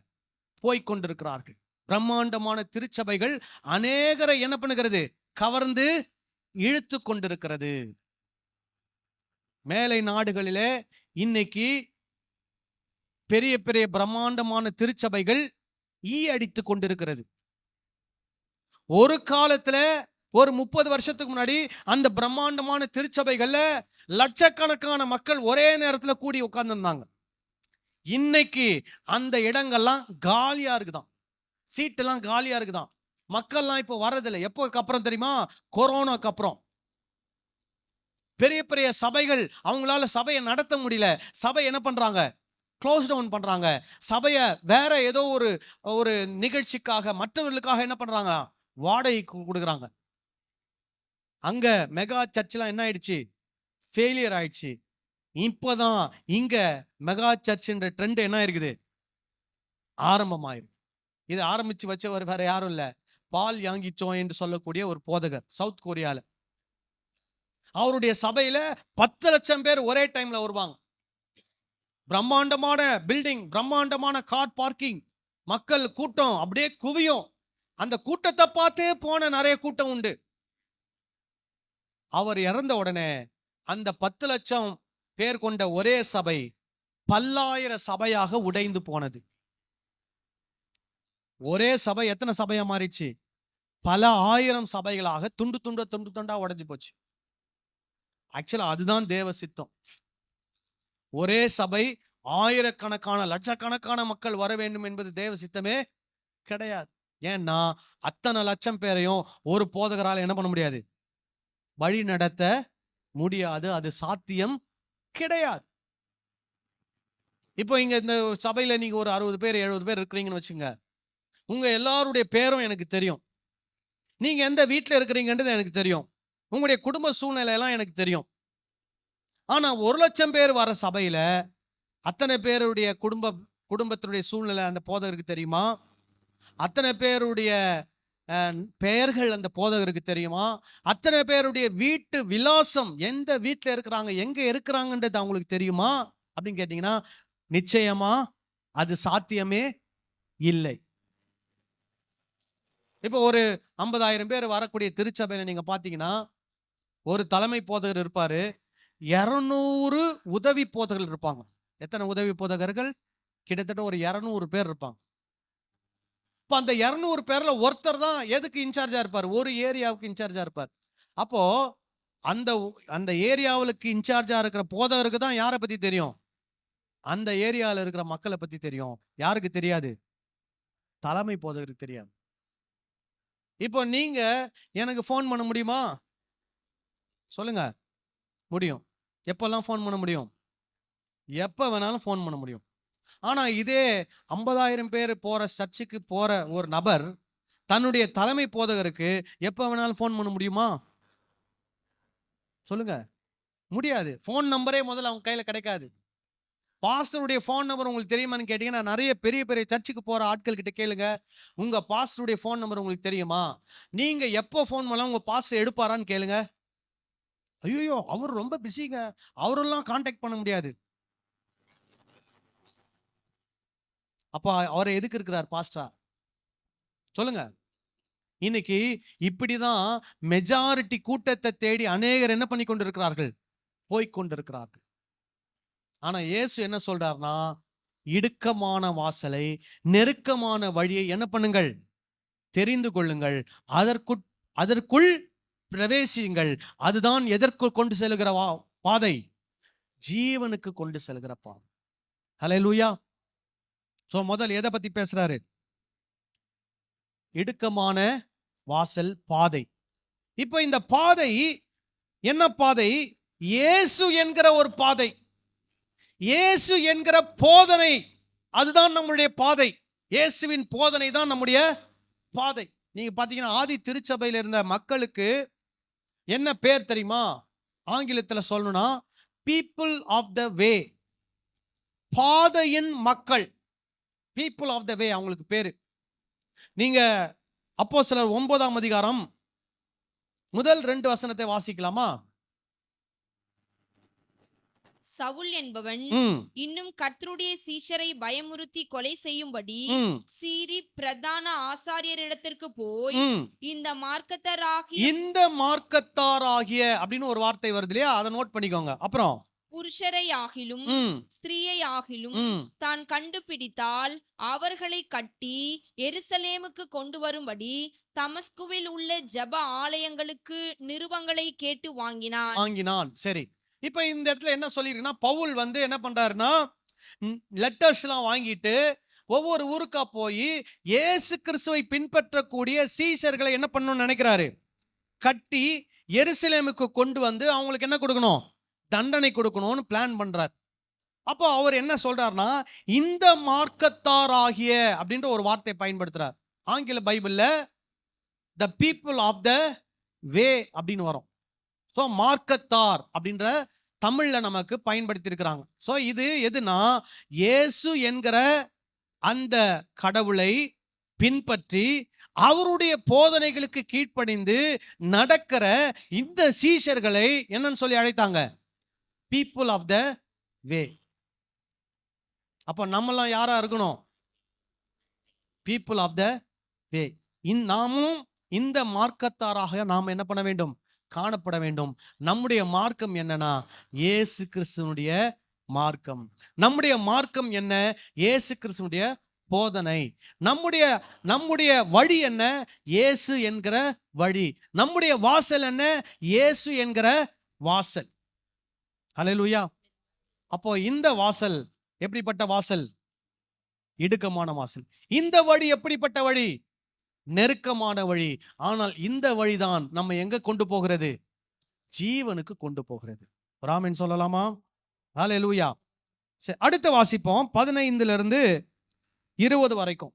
போய்கொண்டிருக்கிறார்கள். பிரம்மாண்டமான திருச்சபைகள் அநேகரை என்ன பண்ணுகிறது? கவர்ந்து இழுத்து கொண்டிருக்கிறது. மேலை நாடுகளிலே இன்னைக்கு பெரிய பெரிய பிரம்மாண்டமான திருச்சபைகள் அடித்து கொண்டிருக்கிறது. ஒரு காலத்துல ஒரு 30 வருஷத்துக்கு முன்னாடி அந்த பிரம்மாண்டமான திருச்சபைகள்ல லட்சக்கணக்கான மக்கள் ஒரே நேரத்துல கூடி உட்கார்ந்துருந்தாங்க. இன்னைக்கு அந்த இடங்கள்லாம் காலியா இருக்குதான். சீட்டெல்லாம் காலியா இருக்குதான். மக்கள்லாம் இப்போ வர்றதில்லை. எப்போக்கு அப்புறம் தெரியுமா? கொரோனாக்கு அப்புறம். பெரிய பெரிய சபைகள் அவங்களால சபையை நடத்த முடியல. சபை என்ன பண்றாங்க? க்ளோஸ் டவுன் பண்றாங்க. சபையை வேற ஏதோ ஒரு நிகழ்ச்சிக்காக மற்றவர்களுக்காக என்ன பண்றாங்க? வாடகைக்கு கொடுக்குறாங்க. அங்க மெகா சர்ச்லாம் என்ன ஆயிடுச்சு? ஃபெயிலியர் ஆயிடுச்சு. இப்போதான் இங்க மெகா சர்ச்ன்ற ட்ரெண்ட் என்ன இருக்குது? ஆரம்பமாயிருக்கு. இது ஆரம்பிச்சு வச்சவர் வேற யாரும் இல்ல, பால் யாங்கிச்சோ என்று சொல்லக்கூடிய ஒரு போதகர், சவுத் கொரியால. அவருடைய சபையில 10 லட்சம் பேர் ஒரே டைம்ல வருவாங்க. பிரம்மாண்டமான பில்டிங், பிரம்மாண்டமான கார் பார்க்கிங், மக்கள் கூட்டம் அப்படியே குவியும். அந்த கூட்டத்தை பார்த்தே போன நிறைய கூட்டம் உண்டு. அவர் இறந்த உடனே அந்த 10 லட்சம் பேர் கொண்ட ஒரே சபை பல்லாயிர சபையாக உடைந்து போனது. ஒரே சபை எத்தனை சபையா மாறிடுச்சு? பல ஆயிரம் சபைகளாக துண்டு துண்டா உடைஞ்சு போச்சு. ஆக்சுவலா அதுதான் தேவ சித்தம். ஒரே சபை ஆயிரக்கணக்கான லட்சக்கணக்கான மக்கள் வர வேண்டும் என்பது தேவ சித்தமே கிடையாது. ஏன்னா அத்தனை லட்சம் பேரையும் ஒரு போதகரால் என்ன பண்ண முடியாது? வழி நடத்த முடியாது. அது சாத்தியம் கிடையாது. இப்போ இங்க இந்த சபையில நீங்க ஒரு 60 பேர் 70 பேர் இருக்கிறீங்கன்னு வச்சுங்க. உங்க எல்லாருடைய பேரும் எனக்கு தெரியும். நீங்க எந்த வீட்டில் இருக்கிறீங்கன்றது எனக்கு தெரியும். உங்களுடைய குடும்ப சூழ்நிலை எல்லாம் எனக்கு தெரியும். ஆனா 1 லட்சம் பேர் வர சபையில அத்தனை பேருடைய குடும்பத்தினுடைய சூழ்நிலை அந்த போதகருக்கு தெரியுமா? அத்தனை பேருடைய பெயர்கள் அந்த போதகருக்கு தெரியுமா? அத்தனை பேருடைய வீட்டு விலாசம், எந்த வீட்டில் இருக்கிறாங்க, எங்க இருக்கிறாங்கன்றது அவங்களுக்கு தெரியுமா அப்படின்னு கேட்டீங்கன்னா நிச்சயமா அது சாத்தியமே இல்லை. இப்போ ஒரு 50,000 பேர் வரக்கூடிய திருச்சபையில நீங்க பாத்தீங்கன்னா ஒரு தலைமை போதகர் இருப்பாரு, 200 உதவி போதகர்கள் இருப்பாங்க. எத்தனை உதவி போதகர்கள்? கிட்டத்தட்ட ஒரு 200 பேர் இருப்பாங்க. இப்போ அந்த 200 பேர்ல ஒருத்தர் தான் எதுக்கு இன்சார்ஜா இருப்பார்? ஒரு ஏரியாவுக்கு இன்சார்ஜா இருப்பார். அப்போ அந்த ஏரியாவுக்கு இன்சார்ஜா இருக்கிற போதகருக்கு தான் யாரை பத்தி தெரியும்? அந்த ஏரியாவில் இருக்கிற மக்களை பத்தி தெரியும். யாருக்கு தெரியாது? தலைமை போதகருக்கு தெரியாது. இப்போ நீங்க எனக்கு ஃபோன் பண்ண முடியுமா? சொல்லுங்க. முடியும். எப்பெல்லாம் ஃபோன் பண்ண முடியும்? எப்ப வேணாலும் ஃபோன் பண்ண முடியும். ஆனா இதே 50,000 பேர் போற சர்ச்சுக்கு போற ஒரு நபர் தன்னுடைய தலைமை போதகருக்கு எப்ப வேணாலும் ஃபோன் பண்ண முடியுமா? சொல்லுங்க. முடியாது. ஃபோன் நம்பரே முதல்ல அவங்க கையில கிடைக்காது. பாஸ்டருடைய ஃபோன் நம்பர் உங்களுக்கு தெரியுமான்னு கேட்டீங்கன்னா, நிறைய பெரிய பெரிய சர்ச்சுக்கு போற ஆட்கள் கிட்ட கேளுங்க, உங்க பாஸ்டருடைய ஃபோன் நம்பர் உங்களுக்கு தெரியுமா? நீங்க எப்போ ஃபோன் பண்ணலாம் உங்க பாஸ்டர் எடுப்பாரான்னு கேளுங்க. ஐயோ, அவர் ரொம்ப பிஸிங்க, அவரெல்லாம் கான்டாக்ட் பண்ண முடியாது. அப்ப அவரை எதுக்கு இருக்கிறார் பாஸ்டரா? சொல்லுங்க. இன்னைக்கு இப்படிதான் மெஜாரிட்டி கூட்டத்தை தேடி அநேகர் என்ன பண்ணி கொண்டிருக்கிறார்கள்? போய்கொண்டிருக்கிறார்கள். ஆனா இயேசு என்ன சொல்றார்னா, இடுக்கமான வாசலை, நெருக்கமான வழியை என்ன பண்ணுங்கள்? தெரிந்து கொள்ளுங்கள், அதற்குள் பிரவேசியுங்கள். அதுதான் எதற்கு கொண்டு செல்கிற பாதை? ஜீவனுக்கு கொண்டு செல்கிற பாதை. ஹல்லேலூயா. சோ முதல் எதை பத்தி பேசுறாரு? இடுக்கமான வாசல், பாதை. இப்ப இந்த பாதை என்ன பாதை? இயேசு என்கிற ஒரு பாதை, இயேசு என்கிற போதனை, அதுதான் நம்முடைய பாதை. இயேசுவின் போதனை தான் நம்முடைய பாதை. நீங்க பாத்தீங்கன்னா ஆதி திருச்சபையில் இருந்த மக்களுக்கு என்ன பேர் தெரியுமா? ஆங்கிலத்தில் சொல்லணும்னா பீப்புள் ஆஃப் த வே, பாதையின் மக்கள். பீப்புள் ஆஃப் த வே அவங்களுக்கு பேரு. நீங்க அப்போஸ்தலர் 9ஆம் அதிகாரம் முதல் 2 வசனத்தை வாசிக்கலாமா? சவுல் என்பவன் இன்னும் கர்த்தருடைய சீஷரை பயமுறுத்தி கொலை செய்யும்படி சீரி பிரதான ஆசாரியரிடத்திற்கு போய் இந்த மார்க்கத்தாராகிய அப்படின்னு ஒரு வார்த்தை வருது இல்லையா, அதை நோட் பண்ணிக்கோங்க. அப்புறம் புருஷரை ஆகிலும் ஸ்திரீயை ஆகிலும் தான் கண்டுபிடித்தால் அவர்களை கட்டி எருசலேமுக்கு கொண்டு வரும்படி தமஸ்குவில் உள்ள ஜெப ஆலயங்களுக்கு நிருபங்களை கேட்டு வாங்கினான். சரி, இப்ப இந்த இடத்துல என்ன சொல்லிருக்குன்னா, பவுல் என்ன பண்றாருன்னா, லெட்டர்ஸ் எல்லாம் வாங்கிட்டு ஒவ்வொரு ஊருக்கா போய் இயேசு கிறிஸ்துவை பின்பற்றக்கூடிய சீஷர்களை என்ன பண்ணணும்னு நினைக்கிறாரு? கட்டி எருசலேமுக்கு கொண்டு வந்து அவங்களுக்கு என்ன கொடுக்கணும்? தண்டனை கொடுக்கணும்னு பிளான் பண்றார். அப்போ அவர் என்ன சொல்றாருன்னா, இந்த மார்க்கத்தாராகிய அப்படின்ற ஒரு வார்த்தை பயன்படுத்துறார். ஆங்கில பைபிள்ல த பீப்புள் ஆஃப் த வே அப்படின்னு வரும். ஸோ மார்க்கத்தார் அப்படின்ற தமிழ்ல நமக்கு பயன்படுத்தி இருக்கிறாங்க. ஸோ இது எதுனா, இயேசு என்கிற அந்த கடவுளை பின்பற்றி அவருடைய போதனைகளுக்கு கீழ்ப்படிந்து நடக்கிற இந்த சீஷர்களை என்னன்னு சொல்லி அழைத்தாங்க? பீப்புள் ஆஃப் த வே. அப்ப நம்மெல்லாம் யாரா இருக்கணும்? பீப்புள் ஆஃப் த வே. நாமும் இந்த மார்க்கத்தாராக நாம் என்ன பண்ண வேண்டும்? காணப்பட வேண்டும். நம்முடைய மார்க்கம் என்னன்னா, இயேசு கிறிஸ்துவனுடைய மார்க்கம். நம்முடைய மார்க்கம் என்ன? இயேசு கிறிஸ்துவனுடைய போதனை. நம்முடைய வழி என்ன? இயேசு என்கிற வழி. நம்முடைய வாசல் என்ன? இயேசு என்கிற வாசல். ஹல்லேலூயா. அப்போ இந்த வாசல் எப்படிப்பட்ட வாசல்? இடுக்கமான வாசல். இந்த வழி எப்படிப்பட்ட வழி? நெருக்கமான வழி. ஆனால் இந்த வழிதான் நம்ம எங்க கொண்டு போகிறது? ஜீவனுக்கு கொண்டு போகிறது. ஆமென் சொல்லலாமா? ஹல்லேலூயா. சரி, அடுத்து வாசிப்போம் 15 20 வரைக்கும்.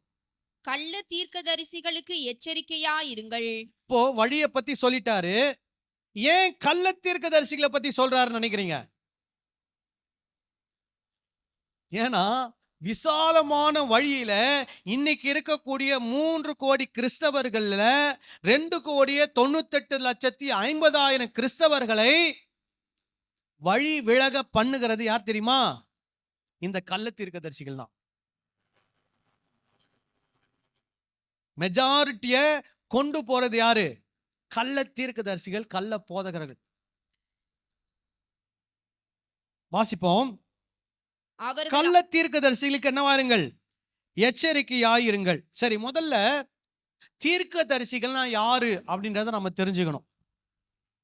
கள்ள தீர்க்கதரிசிகளுக்கு எச்சரிக்கையாயிருங்கள். இப்போ வழியை பத்தி சொல்லிட்டாரு. ஏன் கள்ள தீர்க்கதரிசிகளை பத்தி சொல்றாருன்னு நினைக்கிறீங்க? ஏன்னா விசாலமான வழியில இன்னைக்கு இருக்கக்கூடிய 3 கோடி கிறிஸ்தவர்கள்ல 2,98,50,000 கிறிஸ்தவர்களை வழி விலக பண்ணுகிறது யார் தெரியுமா? இந்த கள்ள தீர்க்கதரிசிகள் தான். மெஜாரிட்டிய கொண்டு போறது யாரு? கள்ள தீர்க்கதரிசிகள், கள்ள போதகர்கள். வாசிப்போம். கள்ள தீர்க்கதரிசிகளுக்கு என்னவாருங்கள்? எச்சரிக்கையாயிருங்கள். சரி, முதல்ல தீர்க்கதரிசிகள்னா யாரு அப்படின்றத நம்ம தெரிஞ்சுக்கணும்.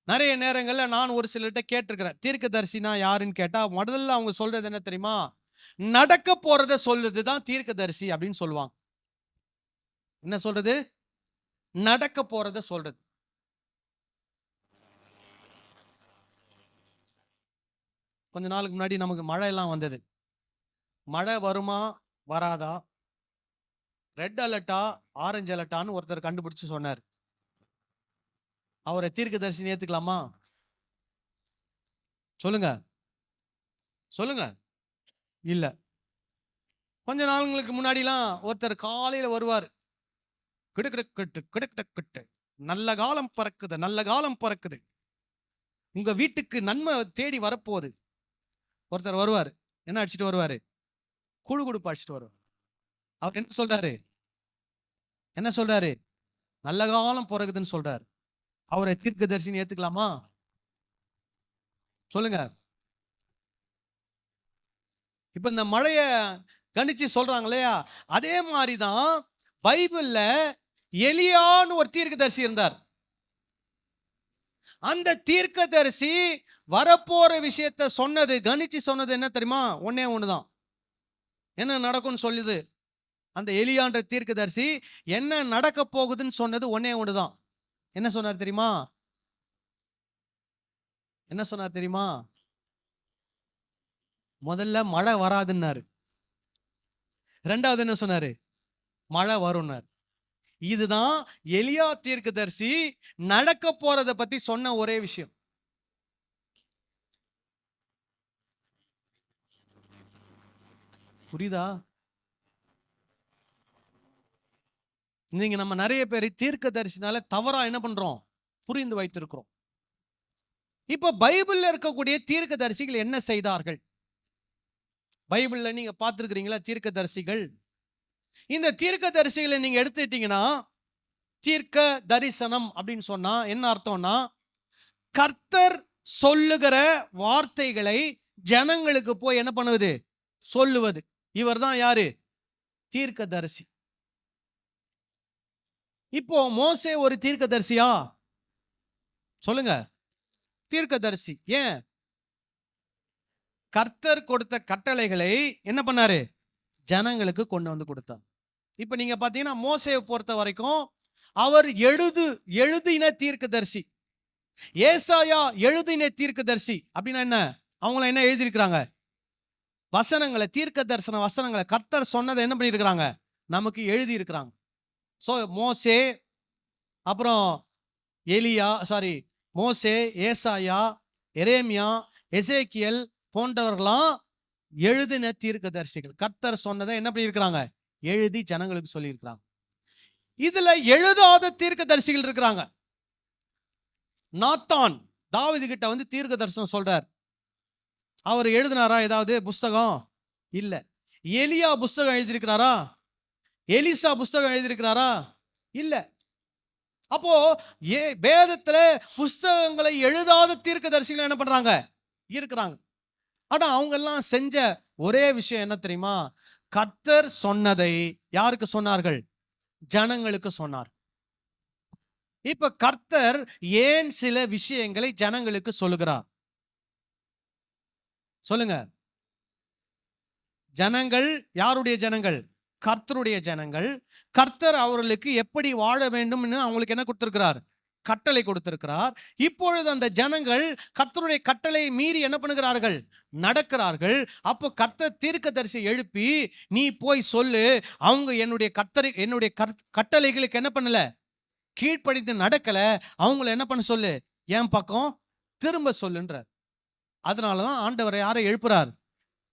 நிறைய நேரங்கள்ல நான் ஒரு சிலர்கிட்ட கேட்டிருக்கிறேன், தீர்க்கதரிசினா யாருன்னு கேட்டா முதல்ல அவங்க சொல்றது என்ன தெரியுமா? நடக்க போறத சொல்றதுதான் தீர்க்கதரிசி அப்படின்னு சொல்லுவாங்க. என்ன சொல்றது? நடக்க போறத சொல்றது. கொஞ்ச நாளுக்கு முன்னாடி நமக்கு மழை எல்லாம் வந்தது. மழை வருமா வராதா, ரெட் அலர்ட்டா ஆரஞ்சு அலர்ட்டான்னு ஒருத்தர் கண்டுபிடிச்சு சொன்னார். அவரை தீர்க்கதரிசி ஏத்துக்கலாமா? சொல்லுங்க சொல்லுங்க. இல்ல. கொஞ்ச நாளுங்களுக்கு முன்னாடிலாம் ஒருத்தர் காலையில வருவார், கிடுகிடுக்கிட்டு கிடுகிடுக்கிட்டு, நல்ல காலம் பிறக்குது, நல்ல காலம் பிறக்குது, உங்க வீட்டுக்கு நன்மை தேடி வரப்போகுது. ஒருத்தர் வருவார், என்ன அடிச்சுட்டு வருவாரு? குடுகுடுப்பு அடிச்சுட்டு வருவார். அவர் என்ன சொல்றாரு? என்ன சொல்றாரு? நல்ல காலம் பிறகுதுன்னு சொல்றாரு. அவரை தீர்க்கதரிசின்னு ஏத்துக்கலாமா? சொல்லுங்க. இப்ப இந்த மழைய கணிச்சு சொல்றாங்க இல்லையா, அதே மாதிரிதான் பைபிள்ல எலியான்னு ஒரு தீர்க்கதரிசி இருந்தார். அந்த தீர்க்கதரிசி வரப்போற விஷயத்த சொன்னது, கணிச்சு சொன்னது என்ன தெரியுமா? ஒன்னே ஒண்ணுதான். என்ன நடக்கும்னு சொல்லுது அந்த எலியான்ற தீர்க்கதரிசி, என்ன நடக்க போகுதுன்னு சொன்னது ஒன்னே ஒண்ணுதான். என்ன சொன்னார் தெரியுமா? என்ன சொன்னார் தெரியுமா? முதல்ல மழை வராதுன்னாரு. ரெண்டாவது என்ன சொன்னாரு? மழை வரும்னாரு. இதுதான் எலியா தீர்க்கதரிசி நடக்க போறத பத்தி சொன்ன ஒரே விஷயம். புரியுதா? நீங்க நம்ம நிறைய பேர் தீர்க்கதரிசினால தவறா என்ன பண்றோம்? புரிந்து வைத்திருக்கிறோம். இப்ப பைபிள்ல இருக்கக்கூடிய தீர்க்கதரிசிகள் என்ன செய்தார்கள்? பைபிள்ல நீங்க பார்த்திருக்கிறீங்களா தீர்க்கதரிசிகள்? இந்த தீர்க்கதரிசிகளை நீங்க எடுத்துட்டீங்கன்னா, தீர்க்க தரிசனம் அப்படின்னு சொன்னா என்ன அர்த்தம்னா, கர்த்தர் சொல்லுகிற வார்த்தைகளை ஜனங்களுக்கு போய் என்ன பண்ணுவது? சொல்லுவது. இவர்தான் யாரு? தீர்க்கதரிசி. இப்போ மோசே ஒரு தீர்க்கதரிசியா? சொல்லுங்க. தீர்க்கதரிசி. ஏன்? கர்த்தர் கொடுத்த கட்டளைகளை என்ன பண்ணாரு? ஜனங்களுக்கு கொண்டு வந்து கொடுத்தார். இப்ப நீங்க பாத்தீங்கன்னா மோசேவை பொறுத்த வரைக்கும் அவர் எழுதின தீர்க்கதரிசி. ஏசாயா எழுதின தீர்க்கதரிசி. அப்படின்னா என்ன? அவங்கள என்ன எழுதியிருக்கிறாங்க? வசனங்களை, தீர்க்க தரிசன வசனங்களை, கர்த்தர் சொன்னதை என்ன பண்ணியிருக்கிறாங்க? நமக்கு எழுதி இருக்கிறாங்க. ஸோ மோசே, அப்புறம் மோசே, ஏசாயா, எரேமியா, எசேக்கியல் போன்றவர்களாம் எழுதின தீர்க்கதரிசிகள். கர்த்தர் சொன்னதை என்ன பண்ணியிருக்கிறாங்க? எழுதி ஜனங்களுக்கு சொல்லியிருக்கிறாங்க. இதுல எழுதாத தீர்க்கதரிசிகள் இருக்கிறாங்க. நாத்தான் தாவீது கிட்ட வந்து தீர்க்க தரிசனம் சொல்றார். அவர் எழுதினாரா ஏதாவது புஸ்தகம்? இல்ல. எலியா புஸ்தகம் எழுதியிருக்கிறாரா? எலிசா புஸ்தகம் எழுதியிருக்கிறாரா? இல்ல. அப்போ வேதத்துல புஸ்தகங்களை எழுதாத தீர்க்கதரிசிகள் என்ன பண்றாங்க? இருக்கிறாங்க. ஆனா அவங்க எல்லாம் செஞ்ச ஒரே விஷயம் என்ன தெரியுமா? கர்த்தர் சொன்னதை யாருக்கு சொன்னார்கள்? ஜனங்களுக்கு சொன்னார். இப்ப கர்த்தர் ஏன் சில விஷயங்களை ஜனங்களுக்கு சொல்லுகிறார்? சொல்லுங்க. ஜனங்கள் யாருடைய ஜனங்கள்? கர்த்தருடைய ஜனங்கள். கர்த்தர் அவர்களுக்கு எப்படி வாழ வேண்டும்னு அவங்களுக்கு என்ன கொடுத்திருக்கிறார்? கட்டளை கொடுத்திருக்கிறார். இப்பொழுது அந்த ஜனங்கள் கர்த்தருடைய கட்டளை மீறி என்ன பண்ணுகிறார்கள்? நடக்கிறார்கள். அப்போ கர்த்தர் தீர்க்கதரிசி எழுப்பி, நீ போய் சொல்லு, அவங்க என்னுடைய கட்டளைகளுக்கு என்ன பண்ணல? கீழ்ப்படிந்து நடக்கல. அவங்கள என்ன பண்ண சொல்லு? என் பக்கம் திரும்ப சொல்லுன்றார். அதனாலதான் ஆண்டவர் யாரை எழுப்புறார்?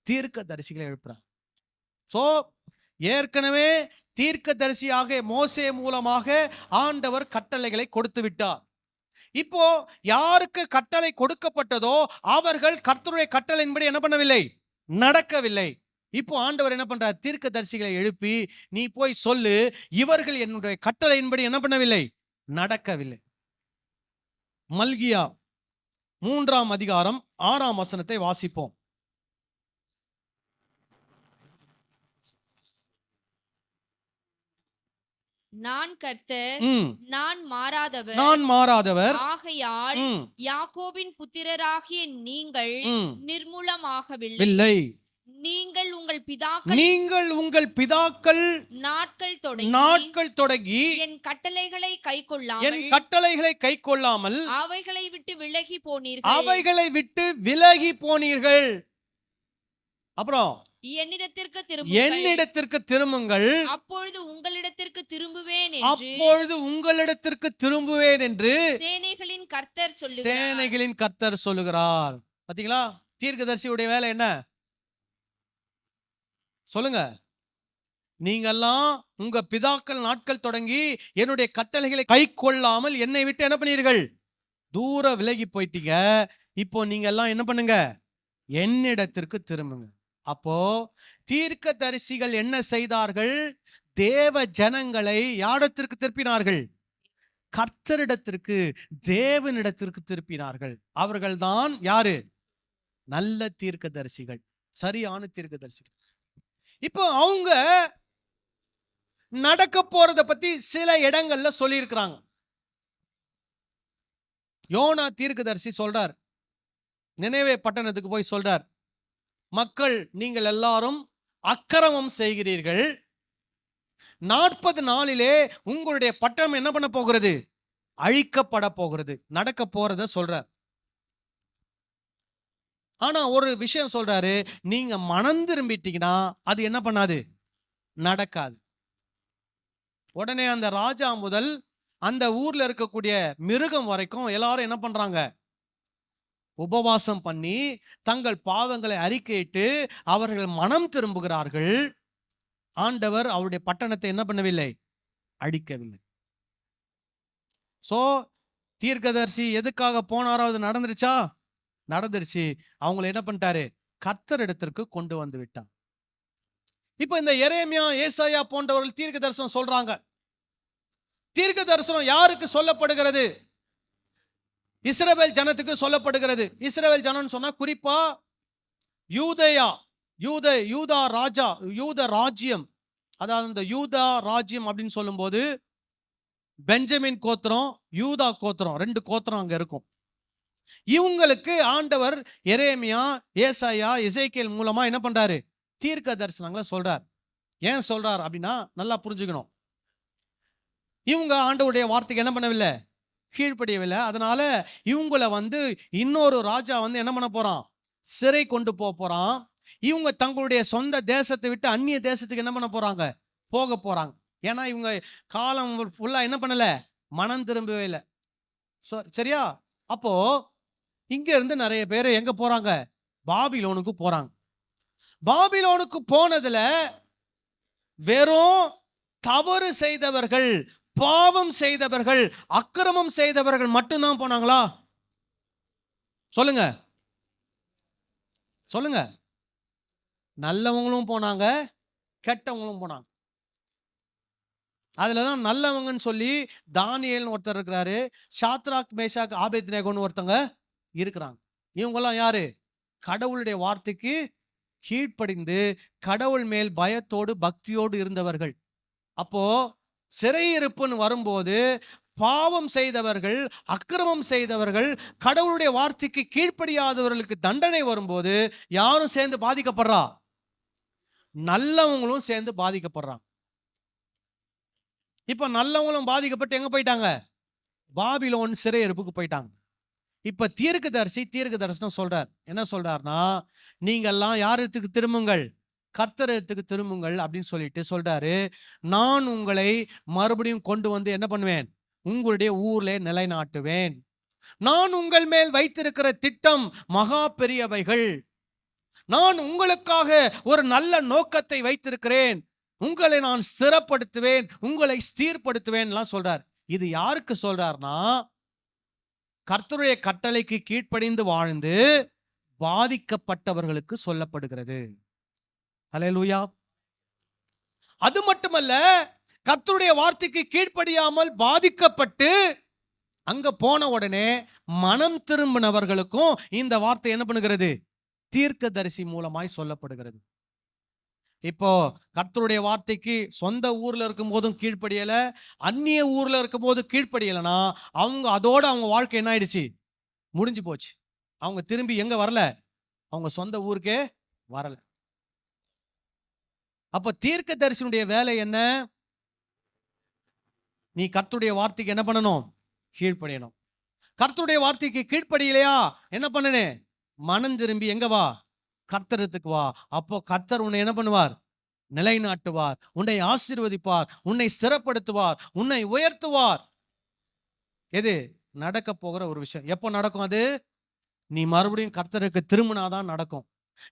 தீர்க்கதரிசிகளை எழுப்புறார். சோ ஏற்கனவே தீர்க்கதரிசியாக மோசே மூலமாக ஆண்டவர் கட்டளைகளை கொடுத்து விட்டார். இப்போ யாருக்கு கட்டளை கொடுக்கப்பட்டதோ அவர்கள் கர்த்தருடைய கட்டளையின்படி என்ன பண்ணவில்லை? நடக்கவில்லை. இப்போ ஆண்டவர் என்ன பண்றார்? தீர்க்கதரிசிகளை எழுப்பி, நீ போய் சொல்லு, இவர்கள் என்னுடைய கட்டளையின்படி என்ன பண்ணவில்லை? நடக்கவில்லை. மல்கியா 3ஆம் அதிகாரம் 6ஆம் வசனத்தை வாசிப்போம். நான் கர்த்தர், நான் மாறாதவர், ஆகையால் யாக்கோபின் புத்திரராகிய நீங்கள் நிர்மூலமாகவில்லை. நீங்கள் உங்கள் பிதாக்கள் நாட்கள் தொடங்கி என் கட்டளைகளை கைக்கொள்ளாமல் அவைகளை விட்டு விலகி போனீர்கள். அப்புறம் என்னிடத்திற்கு திரும்புங்கள், அப்பொழுது உங்களிடத்திற்கு திரும்புவேன் என்று சேனைகளின் கர்த்தர் சொல்லுகிறார். பாத்தீங்களா? தீர்க்கதரிசியுடைய வேலை என்ன? சொல்லுங்க. நீங்கெல்லாம் உங்க பிதாக்கள் நாட்கள் தொடங்கி என்னுடைய கட்டளைகளை கை கொள்ளாமல் என்னை விட்டு என்ன பண்ணீர்கள்? தூர விலகி போயிட்டீங்க. இப்போ நீங்க எல்லாம் என்ன பண்ணுங்க? என்னிடத்திற்கு திரும்புங்க. அப்போ தீர்க்கதரிசிகள் என்ன செய்தார்கள்? தேவ ஜனங்களை யாரிடத்திற்கு திருப்பினார்கள்? கர்த்தரிடத்திற்கு, தேவனிடத்திற்கு திருப்பினார்கள். அவர்கள்தான் யாரு? நல்ல தீர்க்கதரிசிகள், சரியான தீர்க்கதரிசிகள். இப்போ அவங்க நடக்க போறத பத்தி சில இடங்கள்ல சொல்லியிருக்கிறாங்க. யோனா தீர்க்கதரிசி சொல்றார், நினைவே பட்டணத்துக்கு போய் சொல்றார், மக்கள் நீங்கள் எல்லாரும் அக்கிரமம் செய்கிறீர்கள், 40 நாளிலே உங்களுடைய பட்டணம் என்ன பண்ண போகிறது? அழிக்கப்பட போகிறது. நடக்க போறத சொல்றார். ஆனா ஒரு விஷயம் சொல்றாரு, நீங்க மனம் திரும்பிட்டீங்கன்னா அது என்ன பண்ணாது? நடக்காது. உடனே அந்த ராஜா முதல் அந்த ஊர்ல இருக்கக்கூடிய மிருகம் வரைக்கும் எல்லாரும் என்ன பண்றாங்க? உபவாசம் பண்ணி தங்கள் பாவங்களை அறிக்கையிட்டு அவர்கள் மனம் திரும்புகிறார்கள். ஆண்டவர் அவருடைய பட்டணத்தை என்ன பண்ணவில்லை? அழிக்கவில்லை. சோ தீர்க்கதரிசி எதுக்காக போனாரோ அது நடந்துருச்சா? நடந்துருச்சு. அவங்களை என்ன பண்ணிட்டாரு? கர்த்தரிடத்திற்கு கொண்டு வந்து விட்டார். இப்ப இந்த எரேமியா, ஏசாயா போன்றவர்கள் தீர்க்க தரிசனம் சொல்றாங்க. தீர்க்க தரிசனம் யாருக்கு சொல்லப்படுகிறது? இஸ்ரவேல் ஜனத்துக்கு சொல்லப்படுகிறது. இஸ்ரவேல் ஜனம்னு சொன்னா குறிப்பா யூதேயா, யூதா ராஜா, யூத ராஜ்யம். அதாவது இந்த யூதா ராஜ்யம் அப்படின்னு சொல்லும்போது பெஞ்சமின் கோத்திரம், யூதா கோத்திரம், 2 கோத்திரம் அங்க இருக்கும். இவங்களுக்கு ஆண்டவர் எரேமியா, ஏசாயா, எசேக்கியேல் மூலமா என்ன பண்றாரு? தீர்க்க தரிசனங்களை சொல்றார். ஏன் சொல்றார் அப்படின்னா நல்லா புரிஞ்சுக்கணும். இவங்க ஆண்டவருடைய வார்த்தைக்கு என்ன பண்ணவில்லை? கீழ்ப்படியவில்லை. அதனால இவங்கள இன்னொரு ராஜா என்ன பண்ண போறான்? சிறை கொண்டு போறான். இவங்க தங்களுடைய சொந்த தேசத்தை விட்டு அந்நிய தேசத்துக்கு என்ன பண்ண போறாங்க? போக போறாங்க. ஏன்னா இவங்க காலம் ஃபுல்லா என்ன பண்ணல? மனம் திரும்பவே இல்லை. சரியா? அப்போ இங்க இருந்து நிறைய பேர் எங்க போறாங்க? பாபிலோனுக்கு போறாங்க. பாபிலோனுக்கு போனதுல வெறும் தவறு செய்தவர்கள், பாவம் செய்தவர்கள், அக்கிரமம் செய்தவர்கள் மட்டும்தான் போனாங்களா? சொல்லுங்க, சொல்லுங்க. நல்லவங்களும் போனாங்க, கெட்டவங்களும் போனாங்க. அதுலதான் நல்லவங்கன்னு சொல்லி தானியேல்னு ஒருத்தர் இருக்கிறாரு, சாத்ராக், மேஷாக், ஆபேத்நேகோன்னு ஒருத்தங்க இருக்கிறாங்க. இவங்கெல்லாம் யாரு? கடவுளுடைய வார்த்தைக்கு கீழ்ப்படிந்து கடவுள் மேல் பயத்தோடு பக்தியோடு இருந்தவர்கள். அப்போ சிறையிருப்புன்னு வரும்போது பாவம் செய்தவர்கள், அக்கிரமம் செய்தவர்கள், கடவுளுடைய வார்த்தைக்கு கீழ்ப்படியாதவர்களுக்கு தண்டனை வரும்போது யாரும் சேர்ந்து பாதிக்கப்படுறா? நல்லவங்களும் சேர்ந்து பாதிக்கப்படுறாங்க. இப்ப நல்லவங்களும் பாதிக்கப்பட்டு எங்க போயிட்டாங்க? பாபிலோன் சிறையிருப்புக்கு போயிட்டாங்க. இப்ப தீர்க்க தரிசனம் சொல்றார். என்ன சொல்றாருன்னா, நீங்கெல்லாம் யாருக்கு திரும்புங்கள்? கர்த்தரத்துக்கு திரும்புங்கள் அப்படின்னு சொல்லிட்டு சொல்றாரு. நான் உங்களை மறுபடியும் கொண்டு வந்து என்ன பண்ணுவேன்? உங்களுடைய ஊர்ல நிலைநாட்டுவேன். நான் உங்கள் மேல் வைத்திருக்கிற திட்டம் மகா பெரியவைகள். நான் உங்களுக்காக ஒரு நல்ல நோக்கத்தை வைத்திருக்கிறேன். உங்களை நான் ஸ்திரப்படுத்துவேன், உங்களை ஸ்தீர்படுத்துவேன் சொல்றார். இது யாருக்கு சொல்றார்னா, கர்த்தருடைய கட்டளைக்கு கீழ்ப்படிந்து வாழ்ந்து பாதிக்கப்பட்டவர்களுக்கு சொல்லப்படுகிறது. ஹல்லேலூயா. அது மட்டுமல்ல, கர்த்தருடைய வார்த்தைக்கு கீழ்ப்படியாமல் பாதிக்கப்பட்டு அங்க போன உடனே மனம் திரும்பினவர்களுக்கும் இந்த வார்த்தை என்ன பண்ணுகிறது? தீர்க்கதரிசி மூலமாய் சொல்லப்படுகிறது. இப்போ கர்த்தருடைய வார்த்தைக்கு சொந்த ஊர்ல இருக்கும் போதும் கீழ்ப்படியல, அந்நிய ஊர்ல இருக்கும் போது கீழ்ப்படியலனா அதோட அவங்க வாழ்க்கை என்ன ஆயிடுச்சு? முடிஞ்சு போச்சு. அவங்க திரும்பி எங்க வரல? அவங்க சொந்த ஊருக்கே வரல. அப்ப தீர்க்கதரிசியுடைய வேலை என்ன? நீ கர்த்தருடைய வார்த்தைக்கு என்ன பண்ணணும்? கீழ்ப்படியணும். கர்த்தருடைய வார்த்தைக்கு கீழ்ப்படியலையா என்ன பண்ணனே? மனம் திரும்பி எங்க வா? கர்த்தரத்துக்கு வா. அப்போ கர்த்தர் உன்னை என்ன பண்ணுவார்? நிலைநாட்டுவார், உன்னை ஆசீர்வதிப்பார், உன்னை ஸ்திரப்படுத்துவார், உன்னை உயர்த்துவார். எது நடக்க போகிற ஒரு விஷயம். எப்போ நடக்கும் அது? நீ மறுபடியும் கர்த்தருக்கு திரும்பினாதான் நடக்கும்.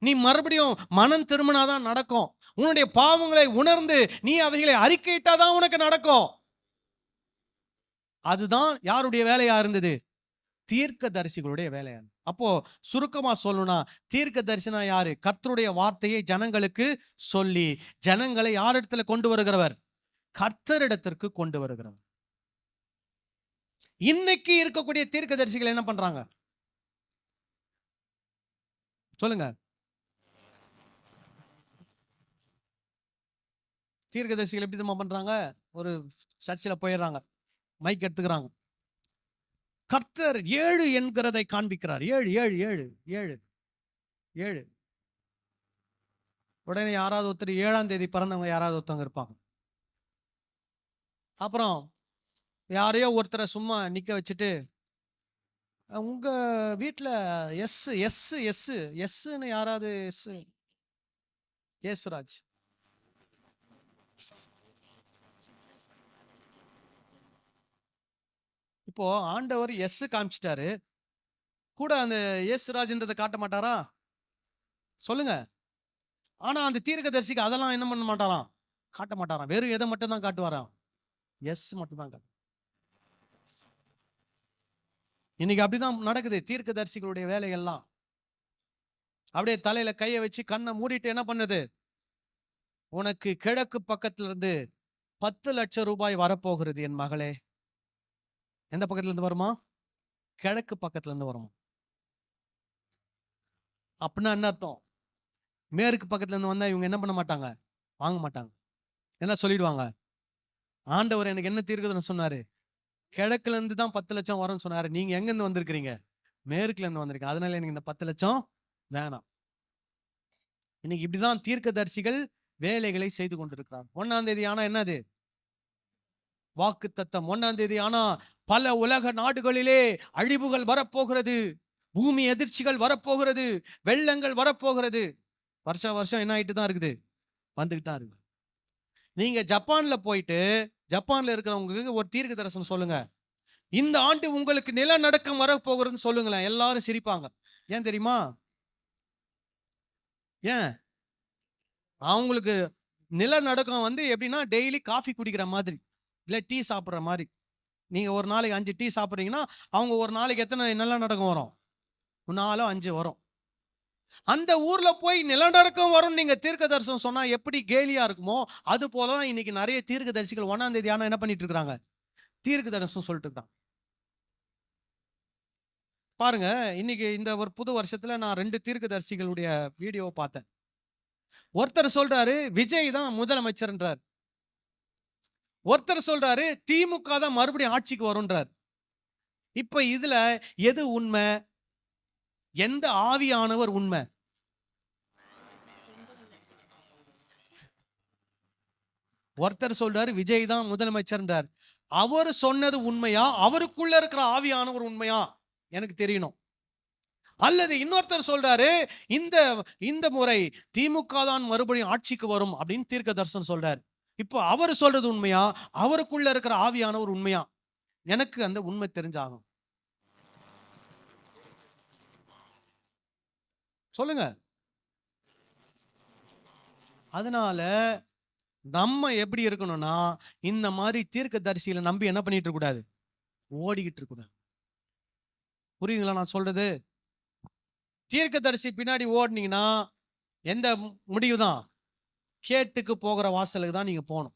நீ மறுபடியும் மனம் திரும்பினாதான் நடக்கும். உன்னுடைய பாவங்களை உணர்ந்து நீ அவைகளை அறிக்கையிட்டாதான் உனக்கு நடக்கும். அதுதான் யாருடைய வேலையா இருந்தது? தீர்க்கதரிசிகளுடைய வேலையா. அப்போ சுருக்கமா சொல்லணும்னா, தீர்க்கதரிசினா யாரு? கர்த்தருடைய வார்த்தையை ஜனங்களுக்கு சொல்லி ஜனங்களை யாரிடத்துல கொண்டு வருகிறவர்? கர்த்தரிடத்திற்கு கொண்டு வருகிறவர். இன்னைக்கு இருக்கக்கூடிய தீர்க்கதரிசிகள் என்ன பண்றாங்க சொல்லுங்க? தீர்க்கதரிசிகள் எப்படி தெரியுமா பண்றாங்க? ஒரு சர்ச்சில் போயிடுறாங்க, மைக் எடுத்துக்கிறாங்க, கர்த்தர் 7 என்கிறதை காண்பிக்கிறார். 7 7 7 7 7. உடனே யாராவது ஒருத்தர் 7ஆம் தேதி பிறந்தவங்க யாராவது ஒருத்தவங்க இருப்பாங்க. அப்புறம் யாரையோ ஒருத்தரை சும்மா நிக்க வச்சுட்டு, உங்க வீட்டில் எஸ் எஸ் எஸ் எஸ்ன்னு யாராவது எஸ்? ஏசுராஜ். இப்போ ஆண்டவர் எஸ் காமிச்சிட்டாரு, கூட அந்த ஏசுராஜ்ன்றதை காட்ட மாட்டாரா? சொல்லுங்க. ஆனா அந்த தீர்க்கதரிசிக்கு அதெல்லாம் என்ன பண்ண மாட்டாராம்? காட்ட மாட்டாராம். வெறும் எதை மட்டும் தான் காட்டுவாராம்? எஸ் மட்டும் தான் காட்டு. இன்னைக்கு அப்படிதான் நடக்குது. தீர்க்கதரிசிகளுடைய வேலைகள்லாம் அப்படியே தலையில கையை வச்சு கண்ணை மூடிட்டு என்ன பண்ணுது? உனக்கு கிழக்கு பக்கத்துல இருந்து 10 லட்சம் ரூபாய் வரப்போகிறது என் மகளே. எந்த பக்கத்துல இருந்து வருமா? கிழக்கு பக்கத்துல இருந்து வருமா? அப்படின்னா என்ன அர்த்தம்? மேற்கு பக்கத்துல இருந்து வந்தா இவங்க என்ன பண்ண மாட்டாங்க? வாங்க மாட்டாங்க. என்ன சொல்லிடுவாங்க? ஆண்டவர் எனக்கு என்ன தீர்க்கதரிசனம் சொன்னாரு? கிழக்குல இருந்து தான் 10 லட்சம் வரும்னு சொன்னாரு. நீங்க எங்க இருந்து வந்திருக்கிறீங்க? மேற்குல இருந்து வந்திருக்கீங்க. அதனால எனக்கு இந்த 10 லட்சம் வேணாம். இன்னைக்கு இப்படிதான் தீர்க்கதரிசிகள் வேலைகளை செய்து கொண்டிருக்கிறார். 1ஆம் தேதி ஆனா என்னது? வாக்குத்தத்தம். 1ஆம் தேதி ஆனா பல உலக நாடுகளிலே அழிவுகள் வரப்போகிறது, பூமி எதிர்ச்சிகள் வரப்போகிறது, வெள்ளங்கள் வரப்போகிறது. வருஷம் வருஷம் என்ன ஆயிட்டு தான் இருக்குது? வந்துகிட்டு தான் இருக்கு. நீங்க ஜப்பான்ல போயிட்டு ஜப்பான்ல இருக்கிறவங்களுக்கு ஒரு தீர்க்க தரிசனம் சொல்லுங்க, இந்த ஆண்டு உங்களுக்கு நிலநடுக்கம் வரப்போகிறதுன்னு சொல்லுங்களேன், எல்லாரும் சிரிப்பாங்க. ஏன் தெரியுமா? ஏன்? அவங்களுக்கு நிலநடுக்கம் எப்படின்னா டெய்லி காஃபி குடிக்கிற மாதிரி, இல்லை டீ சாப்பிட்ற மாதிரி. நீங்க ஒரு நாளைக்கு 5 டீ சாப்பிட்றீங்கன்னா அவங்க ஒரு நாளைக்கு எத்தனை நிலநடுக்கம் வரும்? 4 5 வரும். அந்த ஊர்ல போய் நிலநடுக்கம் வரும் நீங்க தீர்க்க தரிசனம் சொன்னா எப்படி கேலியா இருக்குமோ, அது போலதான் இன்னைக்கு நிறைய தீர்க்க தரிசிகள் 1ஆம் தேதி ஆனா என்ன பண்ணிட்டு இருக்காங்க? தீர்க்க தரிசனம் சொல்லிட்டு இருக்காங்க. பாருங்க, இன்னைக்கு இந்த ஒரு புது வருஷத்துல நான் 2 தீர்க்க தரிசிகளுடைய வீடியோ பார்த்தேன். ஒருத்தர் சொல்றாரு விஜய் தான் முதலமைச்சர்ன்றார். ஒருத்தர் சொல்றாரு திமுக தான் மறுபடியும் ஆட்சிக்கு வரும்ன்றார். இப்ப இதுல எது உண்மை? எந்த ஆவியானவர் உண்மை? ஒருத்தர் சொல்றாரு விஜய் தான் முதலமைச்சர்ன்றார். அவர் சொன்னது உண்மையா? அவருக்குள்ள இருக்கிற ஆவியானவர் உண்மையா? எனக்கு தெரியணும். அல்லது இன்னொருத்தர் சொல்றாரு இந்த முறை திமுக தான் மறுபடியும் ஆட்சிக்கு வரும் அப்படின்னு தீர்க்க தரிசனம் சொல்றாரு. இப்போ அவர் சொல்றது உண்மையா? அவருக்குள்ள இருக்கிற ஆவியானவர் உண்மையா? எனக்கு அந்த உண்மை தெரிஞ்சாகும். சொல்லுங்க. அதனால நம்ம எப்படி இருக்கணும்னா, இந்த மாதிரி தீர்க்க தரிசிகளை நம்பி என்ன பண்ணிட்டு இருக்க கூடாது? ஓடிக்கிட்டு இருக்க கூடாது. புரியுங்களா நான் சொல்றது? தீர்க்க தரிசி பின்னாடி ஓடினீங்கன்னா எந்த முடிவு தான்? கேட்டுக்கு போகிற வாசலுக்கு தான் நீங்க போகணும்.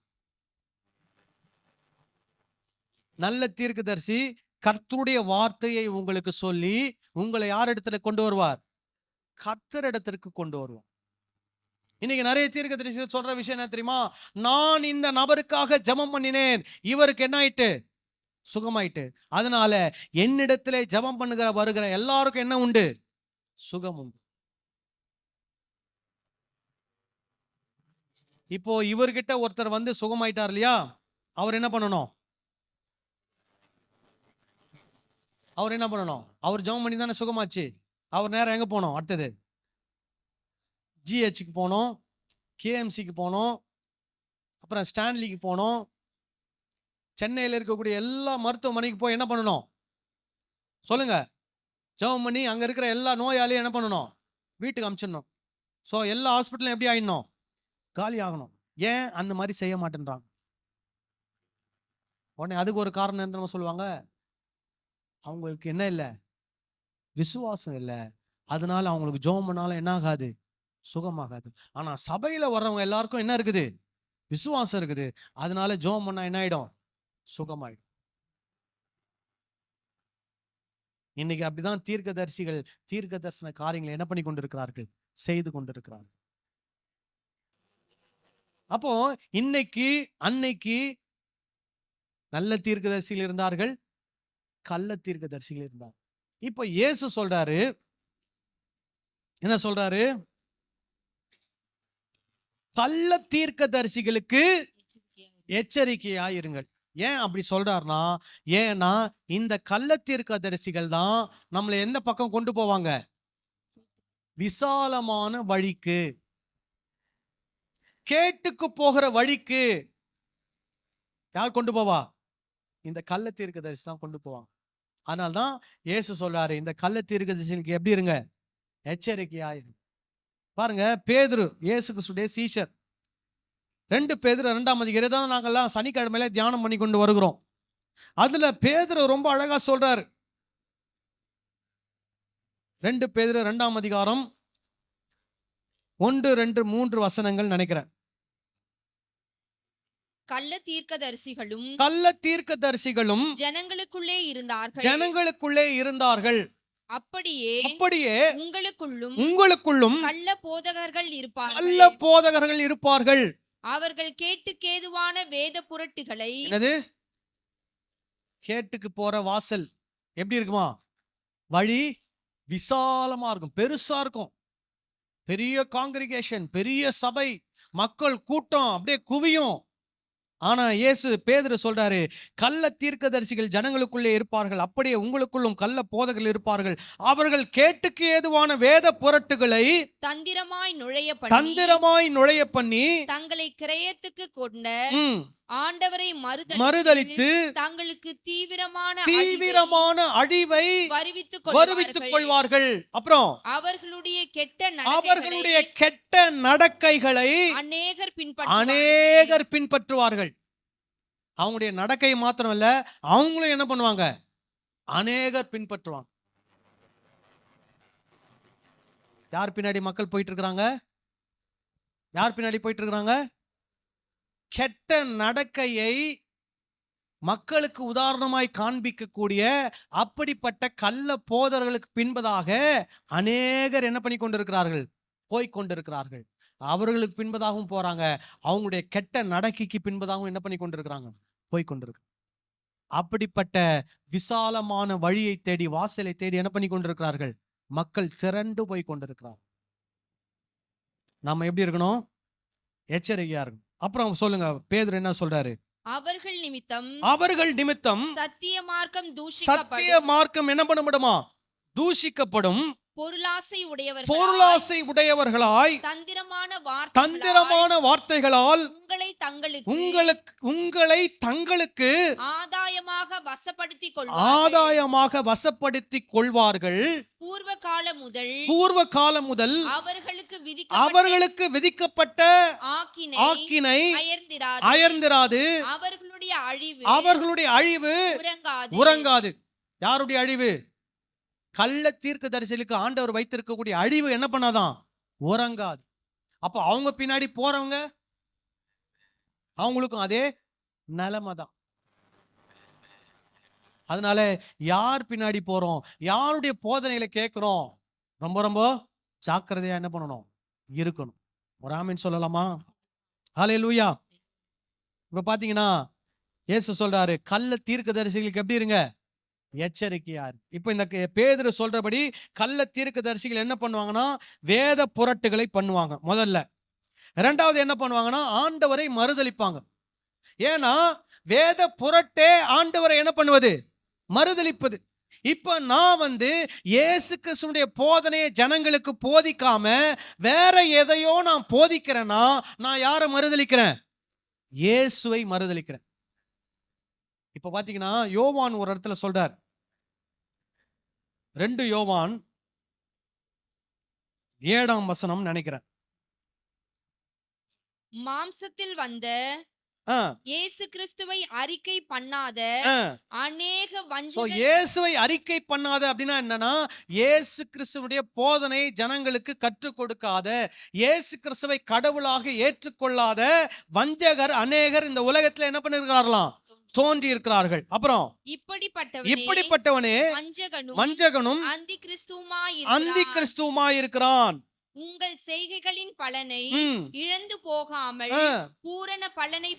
நல்ல தீர்க்கதரிசி கர்த்தருடைய வார்த்தையை உங்களுக்கு சொல்லி உங்களை யார் இடத்துல கொண்டு வருவார்? கர்த்தர் இடத்திற்கு கொண்டு வருவார். இன்னைக்கு நிறைய தீர்க்கதரிசி சொல்ற விஷயம் என்ன தெரியுமா? நான் இந்த நபருக்காக ஜெபம் பண்ணினேன், இவருக்கு என்ன ஆயிட்டு? சுகமாயிட்டு. அதனால என்னிடத்திலே ஜெபம் பண்ணுகிற வருகிற எல்லாருக்கும் என்ன உண்டு? சுகம் உண்டு. இப்போ இவர்கிட்ட ஒருத்தர் சுகமாயிட்டார் இல்லையா? அவர் என்ன பண்ணணும்? அவர் ஜெபம் பண்ணி தானே சுகமாச்சு. அவர் நேரம் எங்க போனோம்? அடுத்தது ஜிஹெச்சுக்கு போனோம், கேஎம்சிக்கு போனோம், அப்புறம் ஸ்டான்லிக்கு போனோம். சென்னையில் இருக்கக்கூடிய எல்லா மருத்துவமனைக்கு போய் என்ன பண்ணணும்? சொல்லுங்க. ஜெபம் பண்ணி அங்க இருக்கிற எல்லா நோயாளியும் என்ன பண்ணணும்? வீட்டுக்கு அனுப்பிச்சிடணும். ஸோ எல்லா ஹாஸ்பிட்டலும் எப்படி ஆயிடணும்? காலி ஆகணும். ஏன் அந்த மாதிரி செய்ய மாட்டேன்றாங்க? உடனே அதுக்கு ஒரு காரணம் என்ன சொல்லுவாங்க? அவங்களுக்கு என்ன இல்லை? விசுவாசம் இல்லை. அதனால அவங்களுக்கு ஜெபம் பண்ணாலும் என்ன ஆகாது? சுகமாகாது. ஆனா சபையில வர்றவங்க எல்லாருக்கும் என்ன இருக்குது? விசுவாசம் இருக்குது. அதனால ஜெபம் பண்ணா என்ன ஆயிடும்? சுகமாயிடும். இன்னைக்கு அப்படிதான் தீர்க்கதரிசிகள் தீர்க்க தரிசன காரியங்களை என்ன பண்ணி கொண்டிருக்கிறார்கள்? செய்து கொண்டிருக்கிறார்கள். அப்போ இன்னைக்கு அன்னைக்கு நல்ல தீர்க்கதரிசிகள் இருந்தார்கள், கள்ள தீர்க்கதரிசிகள் இருந்தார்கள். இப்போ இயேசு சொல்றாரு, என்ன சொல்றாரு? கள்ள தீர்க்கதரிசிகளுக்கு எச்சரிக்கையாயிருங்கள். ஏன் அப்படி சொல்றாருன்னா, ஏன்னா இந்த கள்ள தீர்க்கதரிசிகள் தான் நம்மளை எந்த பக்கம் கொண்டு போவாங்க? விசாலமான வழிக்கு, கேட்டுக்கு போகிற வழிக்கு யார் கொண்டு போவா? இந்த கள்ள தீர்க்கதரிசி தான் கொண்டு போவாங்க. அதனால்தான் இயேசு சொல்றாரு, இந்த கள்ள தீர்க்கதரிசிகளுக்கு எப்படி இருங்க? எச்சரிக்கையாயிருங்க. பாருங்க, பேதுரு இயேசு கிறிஸ்துடைய சீஷர். 2 பேதுரு 2ஆம் அதிகாரம் தான் நாங்கெல்லாம் சனிக்கிழமையில தியானம் பண்ணி கொண்டு வருகிறோம். அதுல பேதுரு ரொம்ப அழகா சொல்றாரு. 2 பேதுரு 2ஆம் அதிகாரம் 1, 2, 3 வசனங்கள் நினைக்கிறேன். கள்ள தீர்க்கதரிசிகளும் ஜனங்களுக்குள்ளே இருந்தார்கள். அப்படியே உங்களுக்குள்ளும் கள்ள போதகர்கள் இருப்பார்கள். அவர்கள் கேட்டுக்கேதுவான வேத புரட்டுகளை. என்னது? கேட்டுக்கு போற வாசல் எப்படி இருக்குமா? வழி விசாலமா இருக்கும், பெருசா இருக்கும். பெரிய காங்கிரிகேஷன், பெரிய சபை, மக்கள் கூட்டம் அப்படியே குவியும். ஆனா இயேசு பேதுரு சொல்றாரு, கள்ள தீர்க்கதரிசிகள் ஜனங்களுக்குள்ளே இருப்பார்கள், அப்படியே உங்களுக்குள்ளும் கள்ள போதகர்கள் இருப்பார்கள். அவர்கள் கேட்டுக்கு ஏதுவான வேத புரட்டுகளை தந்திரமாய் நுழைய பண்ணி தங்களை கிரயத்துக்கு கொண்ட ஆண்டவரை மறுதலித்து தங்களுக்கு தீவிரமான அழிவை வருவித்துக் கொள்வார்கள். அப்புறம் அவர்களுடைய கெட்ட நடக்கைகளை அநேகர் பின்பற்றுவார்கள். அவங்களுடைய நடக்கை மாத்திரம் இல்ல, அவங்களும் என்ன பண்ணுவாங்க? அநேகர் பின்பற்றுவாங்க. யார் பின்னாடி மக்கள் போயிட்டு இருக்கிறாங்க? கெட்ட நடக்கையை மக்களுக்கு உதாரணமாய் காண்பிக்கக்கூடிய அப்படிப்பட்ட கள்ள போதர்களுக்கு பின்பதாக அநேகர் என்ன பண்ணி கொண்டிருக்கிறார்கள்? போய்கொண்டிருக்கிறார்கள். அவர்களுக்கு பின்பதாகவும் போறாங்க, அவங்களுடைய கெட்ட நடக்கைக்கு பின்பதாகவும் என்ன பண்ணி கொண்டிருக்கிறாங்க? போய்கொண்டிருக்கு. அப்படிப்பட்ட விசாலமான வழியை தேடி, வாசலை தேடி என்ன பண்ணி கொண்டிருக்கிறார்கள்? மக்கள் திரண்டு போய் கொண்டிருக்கிறார்கள். நாம எப்படி இருக்கணும்? எச்சரிக்கையா இருக்கணும். அப்புறம் சொல்லுங்க, பேதுரு என்ன சொல்றாரு? அவர்கள் நிமித்தம் சத்திய மார்க்கம் என்ன பண்ணப்படுமா? தூஷிக்கப்படும். பொருளாசை உடையவர்களாய் தந்திரமான வார்த்தைகளால் உங்களை தங்களுக்கு ஆதாயமாக வசப்படுத்திக் கொள்வார்கள். பூர்வ காலம் முதல் அவர்களுக்கு விதிக்கப்பட்ட ஆக்கினை அயர்ந்திராது. அவர்களுடைய அழிவு உறங்காது. யாருடைய அழிவு? கள்ள தீர்க்கதரிசிகளுக்கு ஆண்டவர் வைத்திருக்கக்கூடிய அழிவு என்ன பண்ணாதான்? உறங்காது. அப்ப அவங்க பின்னாடி போறவங்க அவங்களுக்கும் அதே நிலைமை தான். அதனால யார் பின்னாடி போறோம், யாருடைய போதனைகளை கேட்கிறோம், ரொம்ப ரொம்ப ஜாக்கிரதையா என்ன பண்ணணும்? இருக்கணும். ஒரு ஆமீன் சொல்லலாமா? ஹல்லேலூயா. இப்ப பாத்தீங்கன்னா இயேசு சொல்றாரு, கள்ள தீர்க்கதரிசிகளுக்கு எப்படி இருங்க? எச்சரிக்கையா. இப்ப இந்த பேதுரு சொல்றபடி கள்ள தீர்க்கதரிசிகள் என்ன பண்ணுவாங்கன்னா, வேத புரட்டுகளை பண்ணுவாங்க முதல்ல. இரண்டாவது என்ன பண்ணுவாங்கன்னா, ஆண்டவரை மறுதலிப்பாங்க. ஏன்னா வேத புரட்டே ஆண்டவரை என்ன பண்ணுவது? மறுதலிப்பது. இப்ப நான் இயேசு கிறிஸ்துவினுடைய போதனையை ஜனங்களுக்கு போதிக்காம வேற எதையோ நான் போதிக்கிறேன்னா, நான் யாரை மறுதலிக்கிறேன்? இயேசுவை மறுதலிக்கிறேன். இப்ப பாத்தீங்கன்னா யோவான் ஒரு இடத்துல சொல்றார், 2 யோவான் 7ஆம் வசனம் நினைக்கிறேன். மாம்சத்தில் வந்த ஆ, இயேசு கிறிஸ்துவை அறிக்கை பண்ணாத ஆ. அநேக So, வஞ்சகர் இயேசுவை அறிக்கை பண்ணாத அப்படின்னா என்னன்னா, இயேசு கிறிஸ்துவுடைய போதனை ஜனங்களுக்கு கற்றுக் கொடுக்காத, இயேசு கிறிஸ்துவை கடவுளாக ஏற்றுக்கொள்ளாத வஞ்சகர் அநேகர் இந்த உலகத்துல என்ன பண்ணிருக்கிறார்களாம்? தோன்றி இருக்கிறார்கள். அப்புறம் இப்படிப்பட்டவனே வஞ்சகனும் வஞ்சகனும் அந்தி அந்தி கிறிஸ்துவுமாய் இருக்கிறான். உங்கள் செய்கைகளின் பலனை ம். இழந்து போகாமல் ஆ. பூரண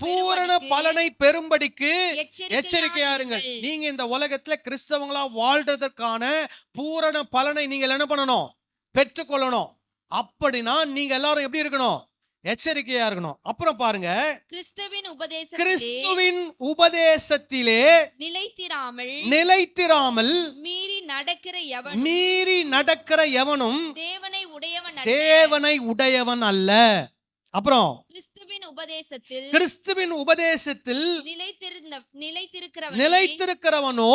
பூரண பலனை பெறும்படிக்கு எச்சரிக்கையா எச்சரிக்கையா இருங்கள். நீங்க இந்த உலகத்துல கிறிஸ்தவங்களா வாழ்றதற்கான பூரண பலனை நீங்க என்ன பண்ணணும்? பெற்றுக்கொள்ளணும். அப்படின்னா நீங்க எல்லாரும் எப்படி இருக்கணும்? எச்சரிக்கையா இருக்கணும். அப்புறம் பாருங்க, கிறிஸ்துவின் உபதேசத்திலே நிலைத்திராமல் மீறி நடக்கிற எவனும் தேவனை உடையவன் அல்ல. அப்புறம் கிறிஸ்துவின் உபதேசத்தில் நிலைத்திருக்கிறவனோ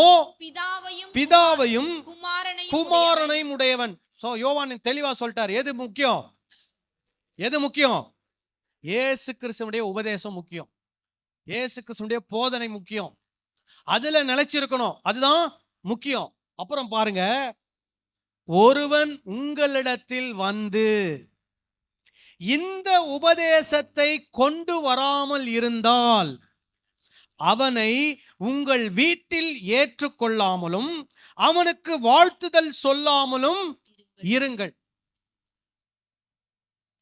பிதாவையும் குமாரனையும் உடையவன். சோ யோவான் தெளிவா சொல்லிட்டார். எது முக்கியம்? எது முக்கியம்? இயேசு கிறிஸ்துவுடைய உபதேசம் முக்கியம். இயேசு கிறிஸ்துவுடைய போதனை முக்கியம். அதுல நிலைச்சிருக்கணும். அதுதான் முக்கியம். அப்புறம் பாருங்க, ஒருவன் உங்களிடத்தில் வந்து இந்த உபதேசத்தை கொண்டு வராமல் இருந்தால் அவனை உங்கள் வீட்டில் ஏற்றுக்கொள்ளாமலும் அவனுக்கு வாழ்த்துதல் சொல்லாமலும் இருங்கள்.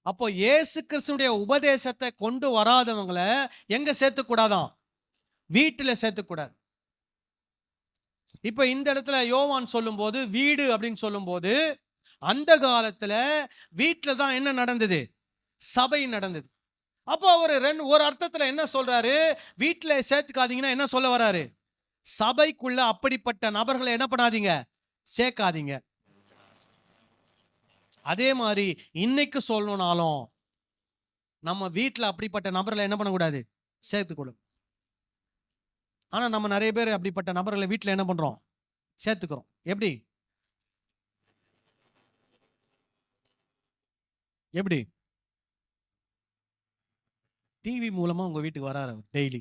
அப்போ இயேசு கிறிஸ்துடைய உபதேசத்தை கொண்டு வராதவங்களை எங்க சேர்த்துக்கூடாதான்? வீட்டுல சேர்த்துக்கூடாது. இப்ப இந்த இடத்துல யோவான் சொல்லும் போது வீடு அப்படின்னு சொல்லும் போது அந்த காலத்துல வீட்டுல தான் என்ன நடந்தது? சபை நடந்தது. அப்போ அவர் ஒரு அர்த்தத்துல என்ன சொல்றாரு? வீட்டுல சேர்த்துக்காதீங்கன்னா என்ன சொல்ல வராரு? சபைக்குள்ள அப்படிப்பட்ட நபர்களை என்ன பண்ணாதீங்க? சேர்க்காதீங்க. அதே மாதிரி இன்னைக்கு சொல்லணும்னாலும் நம்ம வீட்டில் அப்படிப்பட்ட நபர்களை என்ன பண்ணக்கூடாது? சேர்த்துக்கொள்ளும். ஆனா நம்ம நிறைய பேர் அப்படிப்பட்ட நபர்களை வீட்டில் என்ன பண்றோம்? சேர்த்துக்கிறோம். எப்படி? எப்படி? டிவி மூலமா உங்க வீட்டுக்கு வராரு டெய்லி.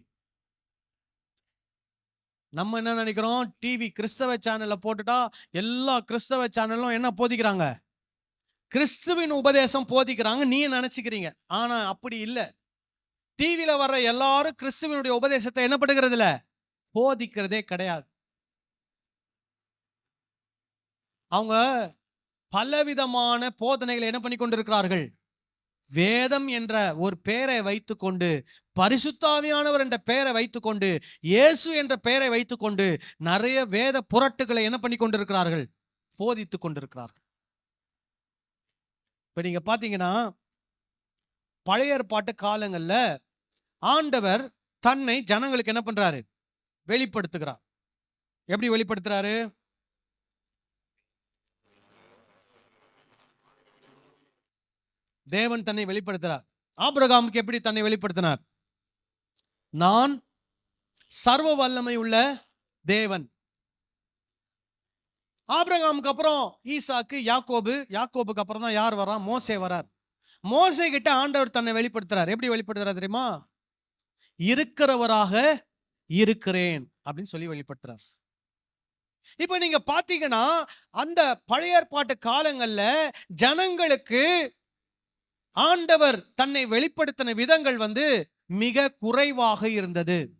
நம்ம என்ன நினைக்கிறோம்? டிவி கிறிஸ்தவ சேனல்ல போட்டுட்டா எல்லா கிறிஸ்தவ சேனலும் என்ன போதிக்கிறாங்க? கிறிஸ்துவின் உபதேசம் போதிக்கிறாங்க நீ நினைச்சுக்கிறீங்க. ஆனா அப்படி இல்ல. டிவில வர்ற எல்லாரும் கிறிஸ்துவனுடைய உபதேசத்தை என்ன பண்ணுகிறது இல்ல? போதிக்கிறதே கிடையாது. அவங்க பலவிதமான போதனைகளை என்ன பண்ணி கொண்டிருக்கிறார்கள்? வேதம் என்ற ஒரு பெயரை வைத்துக்கொண்டு, பரிசுத்தாவியானவர் என்ற பெயரை வைத்துக்கொண்டு, இயேசு என்ற பெயரை வைத்துக்கொண்டு நிறைய வேத புரட்டுகளை என்ன பண்ணி கொண்டிருக்கிறார்கள்? போதித்து கொண்டிருக்கிறார்கள். இப்ப நீங்க பாத்தீங்கன்னா பழைய ஏற்பாட்டு காலங்கள்ல ஆண்டவர் தன்னை ஜனங்களுக்கு என்ன பண்றாரு? வெளிப்படுத்துகிறார். எப்படி வெளிப்படுத்துறாரு? தேவன் தன்னை வெளிப்படுத்துறார். ஆபிரகாமுக்கு எப்படி தன்னை வெளிப்படுத்தினார்? நான் சர்வ வல்லமை உள்ள தேவன். ஆபிரகாமுக்கு அப்புறம் ஈசாக்கு, யாக்கோபுக்கு அப்புறம் தான் யார் வரா? மோசே வரார். மோசே கிட்ட ஆண்டவர் தன்னை வெளிப்படுத்துறார். எப்படி வெளிப்படுத்துறார் தெரியுமா? இருக்கிறவராக இருக்கிறேன் அப்படின்னு சொல்லி வெளிப்படுத்துறார். இப்ப நீங்க பாத்தீங்கன்னா அந்த பழைய ஏற்பாட்டு காலங்கள்ல ஜனங்களுக்கு ஆண்டவர் தன்னை வெளிப்படுத்தின விதங்கள் மிக குறைவாக இருந்தது.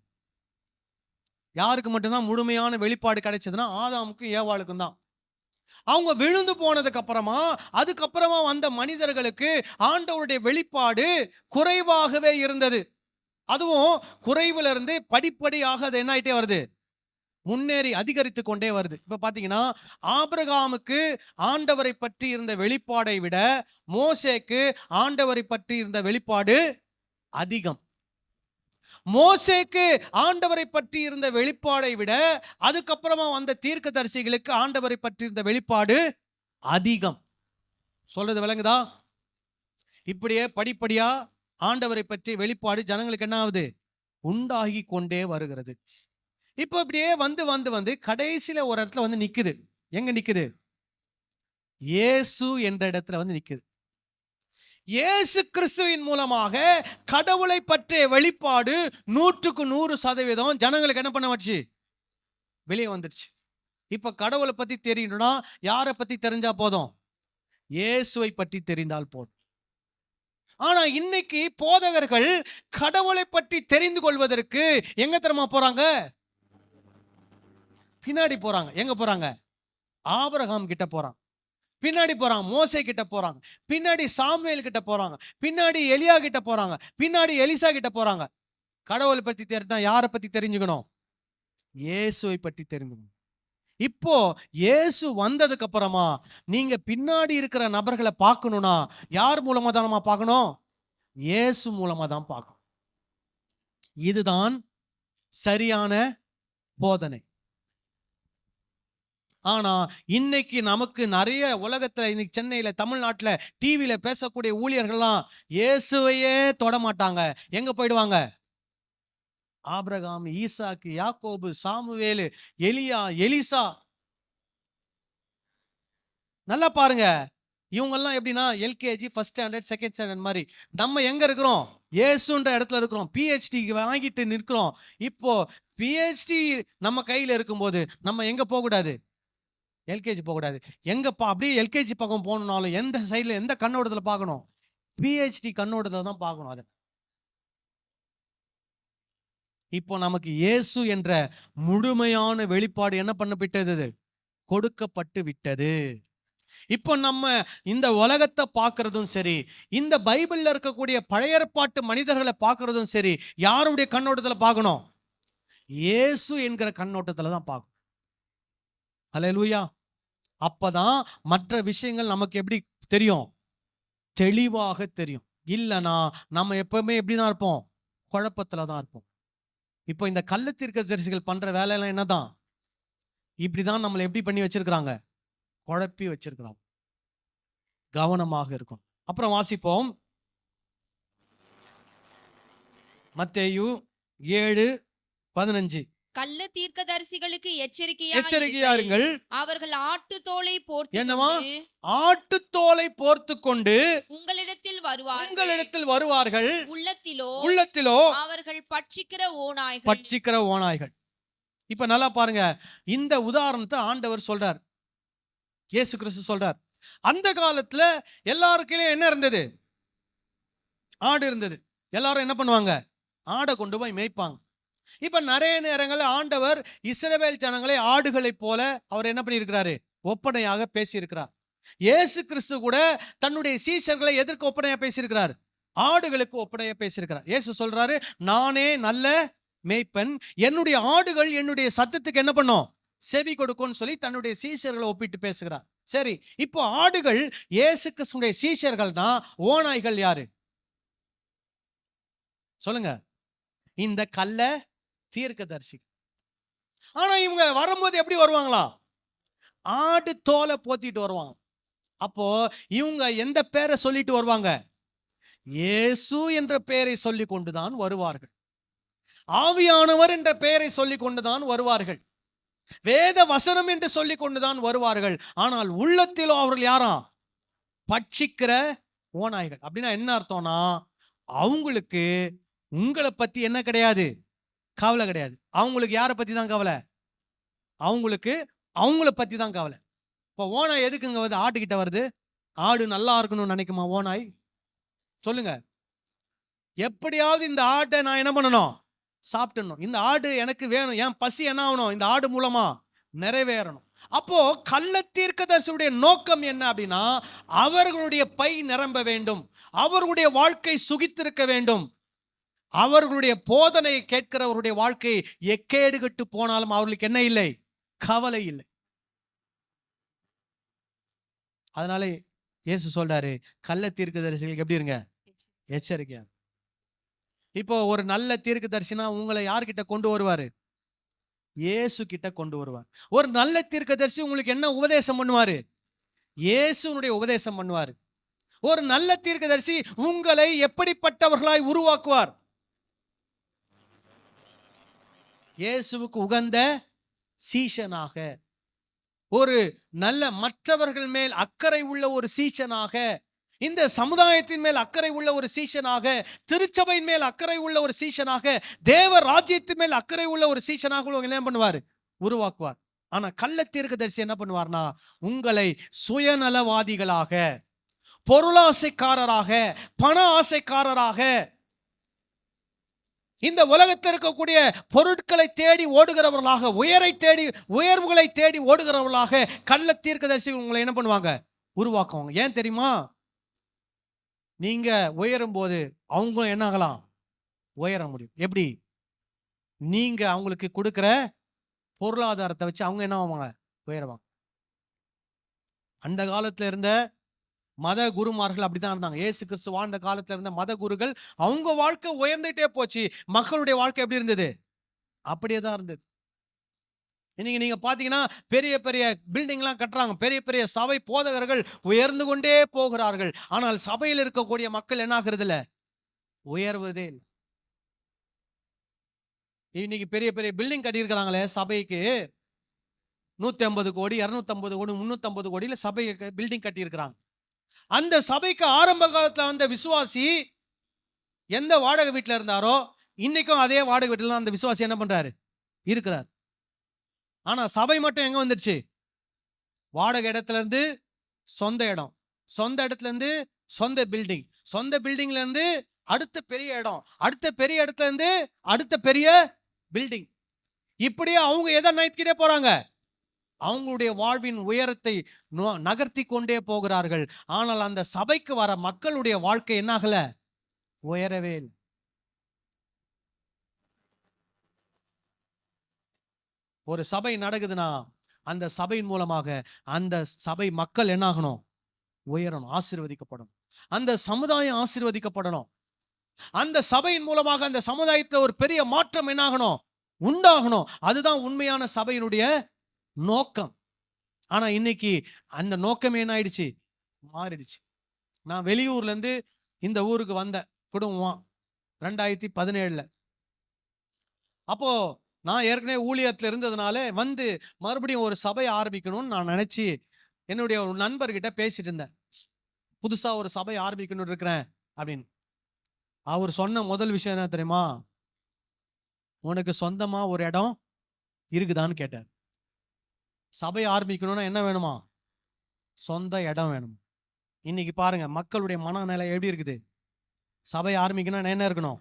யாருக்கு மட்டும்தான் முழுமையான வெளிப்பாடு கிடைச்சதுன்னா ஆதாமுக்கும் ஏவாளுக்கும் தான். அவங்க விழுந்து போனதுக்கு அப்புறமா அதுக்கப்புறமா வந்த மனிதர்களுக்கு ஆண்டவருடைய வெளிப்பாடு குறைவாகவே இருந்தது. அதுவும் குறைவுல இருந்து படிப்படியாக அது என்ன ஆயிட்டே வருது? முன்னேறி அதிகரித்து கொண்டே வருது. இப்ப பாத்தீங்கன்னா ஆபிரகாமுக்கு ஆண்டவரை பற்றி இருந்த வெளிப்பாடை விட மோசேக்கு ஆண்டவரை பற்றி இருந்த வெளிப்பாடு அதிகம். மோசேக்கு ஆண்டவரை பற்றி இருந்த வெளிப்பாடை விட அதுக்கப்புறமா வந்த தீர்க்கதரிசிகளுக்கு ஆண்டவரை பற்றி இருந்த வெளிப்பாடு அதிகம். சொல்றது விளங்குதா? இப்படியே படிப்படியா ஆண்டவரை பற்றி வெளிப்பாடு ஜனங்களுக்கு என்ன ஆகுது? உண்டாகி கொண்டே வருகிறது. இப்போ இப்படியே வந்து கடைசியில ஒரு இடத்துல நிக்குது. எங்க நிக்குது? இயேசு என்ற இடத்துல நிக்குது. இயேசு கிறிஸ்துவின் மூலமாக கடவுளை பற்றிய வெளிப்பாடு 100% ஜனங்களுக்கு என்ன பண்ண வச்சு வெளியே வந்துடுச்சு. இப்ப கடவுளை பத்தி தெரியணும்னா யாரை பத்தி தெரிஞ்சா போதும்? இயேசுவை பற்றி தெரிந்தால் போதும். ஆனா இன்னைக்கு போதகர்கள் கடவுளை பற்றி தெரிந்து கொள்வதற்கு எங்க தெரியுமா போறாங்க? பின்னாடி போறாங்க. எங்க போறாங்க? ஆபிரகாம் கிட்ட போறாங்க, பின்னாடி போறாங்க மோசே கிட்ட போறாங்க, பின்னாடி சாமுவேல் கிட்ட போறாங்க, பின்னாடி எலியா கிட்ட போறாங்க, பின்னாடி எலிசா கிட்ட போறாங்க. கடவுளை பத்தி தெரிஞ்சா யாரை பத்தி தெரிஞ்சுக்கணும்? இயேசுவை பற்றி தெரிஞ்சுக்கணும். இப்போ இயேசு வந்ததுக்கு அப்புறமா நீங்க பின்னாடி இருக்கிற நபர்களை பார்க்கணும்னா யார் மூலமா தான் பார்க்கணும்? இயேசு மூலமா தான் பார்க்கணும். இதுதான் சரியான போதனை. ஆனா இன்னைக்கு நமக்கு நிறைய உலகத்துல, இன்னைக்கு சென்னையில, தமிழ்நாட்டுல டிவியில பேசக்கூடிய ஊழியர்கள்லாம் இயேசுவையே தொட மாட்டாங்க. எங்க போயிடுவாங்க? ஆபிரகாம், ஈசாக்கு, யாக்கோபு, சாமுவேலு, எலியா, எலிசா. நல்லா பாருங்க, இவங்கெல்லாம் எப்படின்னா LKG, first standard, second standard மாதிரி. நம்ம எங்க இருக்கிறோம்? இயேசுன்ற இடத்துல இருக்கிறோம். பிஹெச்டி வாங்கிட்டு நிற்கிறோம். இப்போ பிஹெச்டி நம்ம கையில இருக்கும்போது நம்ம எங்க போகக்கூடாது? எல்கேஜி போகக்கூடாது. எங்கப்பா அப்படியே எல்கேஜி பக்கம் போகணும்னாலும் எந்த சைடில், எந்த கண்ணோட்டத்தில் பார்க்கணும்? பிஹெச்டி கண்ணோட்டத்தில் தான் பார்க்கணும். அதை இப்போ நமக்கு இயேசு என்ற முழுமையான வெளிப்பாடு என்ன பண்ணப்பட்டது? கொடுக்கப்பட்டு விட்டது. இப்போ நம்ம இந்த உலகத்தை பார்க்கறதும் சரி, இந்த பைபிள்ல இருக்கக்கூடிய பழைய ஏற்பாட்டு மனிதர்களை பார்க்கறதும் சரி, யாருடைய கண்ணோட்டத்தில் பார்க்கணும்? இயேசு என்கிற கண்ணோட்டத்தில் தான் பார்க்கணும். ஹல்லேலூயா. அப்பதான் மற்ற விஷயங்கள் நமக்கு எப்படி தெரியும்? தெளிவாக தெரியும். இல்லைனா நம்ம எப்பவுமே எப்படிதான் இருப்போம்? குழப்பத்துல தான் இருப்போம். இப்போ இந்த கள்ள தீர்க்கதரிசிகள் பண்ற வேலையெல்லாம் என்னதான்? இப்படிதான் நம்மளை எப்படி பண்ணி வச்சிருக்கிறாங்க? குழப்பி வச்சிருக்கிறாங்க. கவனமாக இருக்கும். அப்புறம் வாசிப்போம், மத்தேயு 7:15. கள்ள தீர்க்கதரிசிகளுக்கு எச்சரிக்கையா இருங்கள். அவர்கள் ஆட்டுத்தோலை போர்த்து என்னவா? ஆட்டுத்தோலை போர்த்து கொண்டு உங்களிடத்தில் வருவார்கள். உள்ளத்திலோ அவர்கள் பட்சிக்கிற ஓநாய்கள். இப்ப நல்லா பாருங்க, இந்த உதாரணத்தை ஆண்டவர் சொல்றார், இயேசு கிறிஸ்து சொல்றார். அந்த காலத்துல எல்லாருக்கும் என்ன இருந்தது? ஆடு இருந்தது. எல்லாரும் என்ன பண்ணுவாங்க? ஆடை கொண்டு போய் மேய்ப்பாங்க. இப்ப நிறைய நேரங்களில் ஆண்டவர் இஸ்ரவேல் ஜனங்களை ஆடுகளை போல அவர் என்ன பண்ணியிருக்கிறாரு? ஒப்பனையாக பேசியிருக்கிறார். இயேசு கிறிஸ்து கூட தன்னுடைய சீஷர்களை எதற்கு ஒப்பனையா பேசியிருக்கிறார்? ஆடுகளுக்கு ஒப்பனையா பேசியிருக்கிறார். இயேசு சொல்றாரு, நானே நல்ல மேய்ப்பன், என்னுடைய ஆடுகள் என்னுடைய சத்தத்துக்கு என்ன பண்ணும்? செவி கொடுக்கும்னு சொல்லி தன்னுடைய சீஷர்களை ஒப்பிட்டு பேசுகிறார். சரி, இப்போ ஆடுகள் இயேசு கிறிஸ்துடைய சீஷர்கள்னா ஓநாய்கள் யாரு சொல்லுங்க? இந்த கள்ள தீர்க்கதரிசி. ஆனா இவங்க வரும்போது எப்படி வருவாங்களாம்? ஆடு தோலை போத்திட்டு வருவாங்க. அப்போ இவங்க எந்த பேரை சொல்லிட்டு வருவாங்க? இயேசு என்ற பெயரை சொல்லி கொண்டுதான் வருவார்கள். ஆவியானவர் என்ற பெயரை சொல்லி கொண்டுதான் வருவார்கள். வேத வசனம் என்று சொல்லி கொண்டுதான் வருவார்கள். ஆனால் உள்ளத்திலோ அவர்கள் யாரா? பட்சிக்கிற ஓநாய்கள். அப்படின்னா என்ன அர்த்தம்னா, அவங்களுக்கு உங்களை பத்தி என்ன கிடையாது? கவலை கிடையாது. அவங்களுக்கு யாரை பத்தி தான் கவலை? அவங்களுக்கு அவங்கள பத்தி தான் கவலை. இப்போ ஓநாய் எதுக்குங்க வந்து ஆட்டுக்கிட்ட வருது? ஆடு நல்லா இருக்கணும்னு நினைக்குமா ஓநாய்? சொல்லுங்க. எப்படியாவது இந்த ஆட்டை நான் என்ன பண்ணணும்? சாப்பிடணும். இந்த ஆடு எனக்கு வேணும். என் பசி என்ன ஆகணும்? இந்த ஆடு மூலமா நிறைவேறணும். அப்போ கள்ள தீர்க்கதரிசியுடைய நோக்கம் என்ன அப்படின்னா, அவர்களுடைய பை நிரம்ப வேண்டும், அவர்களுடைய வாழ்க்கை சுகித்திருக்க வேண்டும், அவர்களுடைய போதனை கேட்கிறவருடைய வாழ்க்கை எக்கேடு கெட்டு போனாலும் அவர்களுக்கு என்ன இல்லை? கவலை இல்லை. அதனால இயேசு சொல்றாரு, கள்ள தீர்க்கதரிசிகளுக்கு எப்படி இருங்க? எச்சரிக்கையா. இப்போ ஒரு நல்ல தீர்க்கதரிசினா உங்களை யார்கிட்ட கொண்டு வருவாரு? இயேசு கிட்ட கொண்டு வருவார். ஒரு நல்ல தீர்க்கதரிசி உங்களுக்கு என்ன உபதேசம் பண்ணுவாரு? இயேசுனுடைய உபதேசம் பண்ணுவாரு. ஒரு நல்ல தீர்க்கதரிசி உங்களை எப்படிப்பட்டவர்களாய் உருவாக்குவார்? இயேசுவுக்கு உகந்த சீஷனாக, ஒரு நல்ல மற்றவர்கள் மேல் அக்கறை உள்ள ஒரு சீஷனாக, இந்த சமுதாயத்தின் மேல் அக்கறை உள்ள ஒரு சீஷனாக, திருச்சபையின் மேல் அக்கறை உள்ள ஒரு சீஷனாக, தேவ ராஜ்யத்தின் மேல் அக்கறை உள்ள ஒரு சீஷனாக என்ன பண்ணுவார்? உருவாக்குவார். ஆனா கள்ள தீர்க்கதரிசி என்ன பண்ணுவார்னா, உங்களை சுயநலவாதிகளாக, பொருளாசைக்காரராக, பண ஆசைக்காரராக, இந்த உலகத்தில் இருக்கக்கூடிய பொருட்களை தேடி ஓடுகிறவர்களாக, உயர்வுகளை தேடி ஓடுகிறவர்களாக கள்ள தீர்க்கதரிசி உங்களை என்ன பண்ணுவாங்க? உருவாக்குவாங்க. ஏன் தெரியுமா? நீங்க உயரும் போது அவங்க என்ன ஆகலாம்? உயர முடியும். எப்படி? நீங்க அவங்களுக்கு கொடுக்கிற பொருளாதாரத்தை வச்சு அவங்க என்ன ஆவாங்க? உயருவாங்க. அந்த காலத்துல இருந்த மத குருமார்கள் அப்படித்தான் இருந்தாங்க. இயேசு கிறிஸ்து வாழ்ந்த காலத்துல இருந்த மத குருகள், அவங்க வாழ்க்கை உயர்ந்துட்டே போச்சு. மக்களுடைய வாழ்க்கை எப்படி இருந்தது? அப்படியே தான் இருந்தது. இன்னைக்கு நீங்க பாத்தீங்கன்னா பெரிய பெரிய பில்டிங்லாம் கட்டுறாங்க, பெரிய பெரிய சபை போதகர்கள் உயர்ந்து கொண்டே போகிறார்கள். ஆனால் சபையில் இருக்கக்கூடிய மக்கள் என்ன ஆகுறது இல்ல? உயர்வதே இல்லை. இன்னைக்கு பெரிய பெரிய பில்டிங் கட்டியிருக்கிறாங்களே சபைக்கு, 150 கோடி, 250 கோடி, 350 கோடியில சபை பில்டிங் கட்டியிருக்கிறாங்க. அந்த சபைக்கு ஆரம்ப காலத்துல வந்த விசுவாசி எந்த வாடகை வீட்டுல இருந்தாரோ, இன்னைக்கும் அதே வாடகை வீட்டுல தான் அந்த விசுவாசி என்ன பண்றாரு? இருக்கிறார். ஆனா சபை மட்டும் எங்க வந்துடுச்சு? வாடகை இடத்துல இருந்து சொந்த இடம், சொந்த இடத்துல இருந்து சொந்த பில்டிங், சொந்த பில்டிங்ல இருந்து அடுத்த பெரிய இடம், அடுத்த பெரிய இடத்துல இருந்து அடுத்த பெரிய பில்டிங். இப்படியே அவங்க எதை நகர்த்திக்கிட்டே போறாங்க? அவங்களுடைய வாழ்வின் உயரத்தை நகர்த்தி கொண்டே போகிறார்கள். ஆனால் அந்த சபைக்கு வர மக்களுடைய வாழ்க்கை என்னாகல? உயரவே இல்லை. ஒரு சபை நடக்குதுன்னா அந்த சபையின் மூலமாக அந்த சபை மக்கள் என்ன ஆகணும்? உயரணும், ஆசீர்வதிக்கப்படணும். அந்த சமுதாயம் ஆசீர்வதிக்கப்படணும். அந்த சபையின் மூலமாக அந்த சமுதாயத்துல ஒரு பெரிய மாற்றம் என்ன ஆகணும்? உண்டாகணும். அதுதான் உண்மையான சபையினுடைய நோக்கம். ஆனா இன்னைக்கு அந்த நோக்கமே என்ன ஆயிடுச்சு? மாறிடுச்சு. நான் வெளியூர்ல இருந்து இந்த ஊருக்கு வந்த குடும்பம் 2017. அப்போ நான் ஏற்கனவே ஊழியத்தில் இருந்ததுனால வந்து மறுபடியும் ஒரு சபை ஆரம்பிக்கணும்னு நான் நினைச்சு என்னுடைய ஒரு நண்பர்கிட்ட பேசிட்டு இருந்தேன். புதுசா ஒரு சபை ஆரம்பிக்கணும்னு இருக்கிறேன் அப்படின்னு. அவர் சொன்ன முதல் விஷயம் என்ன தெரியுமா? உனக்கு சொந்தமா ஒரு இடம் இருக்குதான்னு கேட்டார். சபை ஆரம்பிக்கணும்னா என்ன வேணுமா? சொந்த இடம் வேணும். இன்னைக்கு பாருங்க மக்களுடைய மனநிலை எப்படி இருக்குது? சபை ஆரம்பிக்கணும்னா என்ன இருக்கணும்?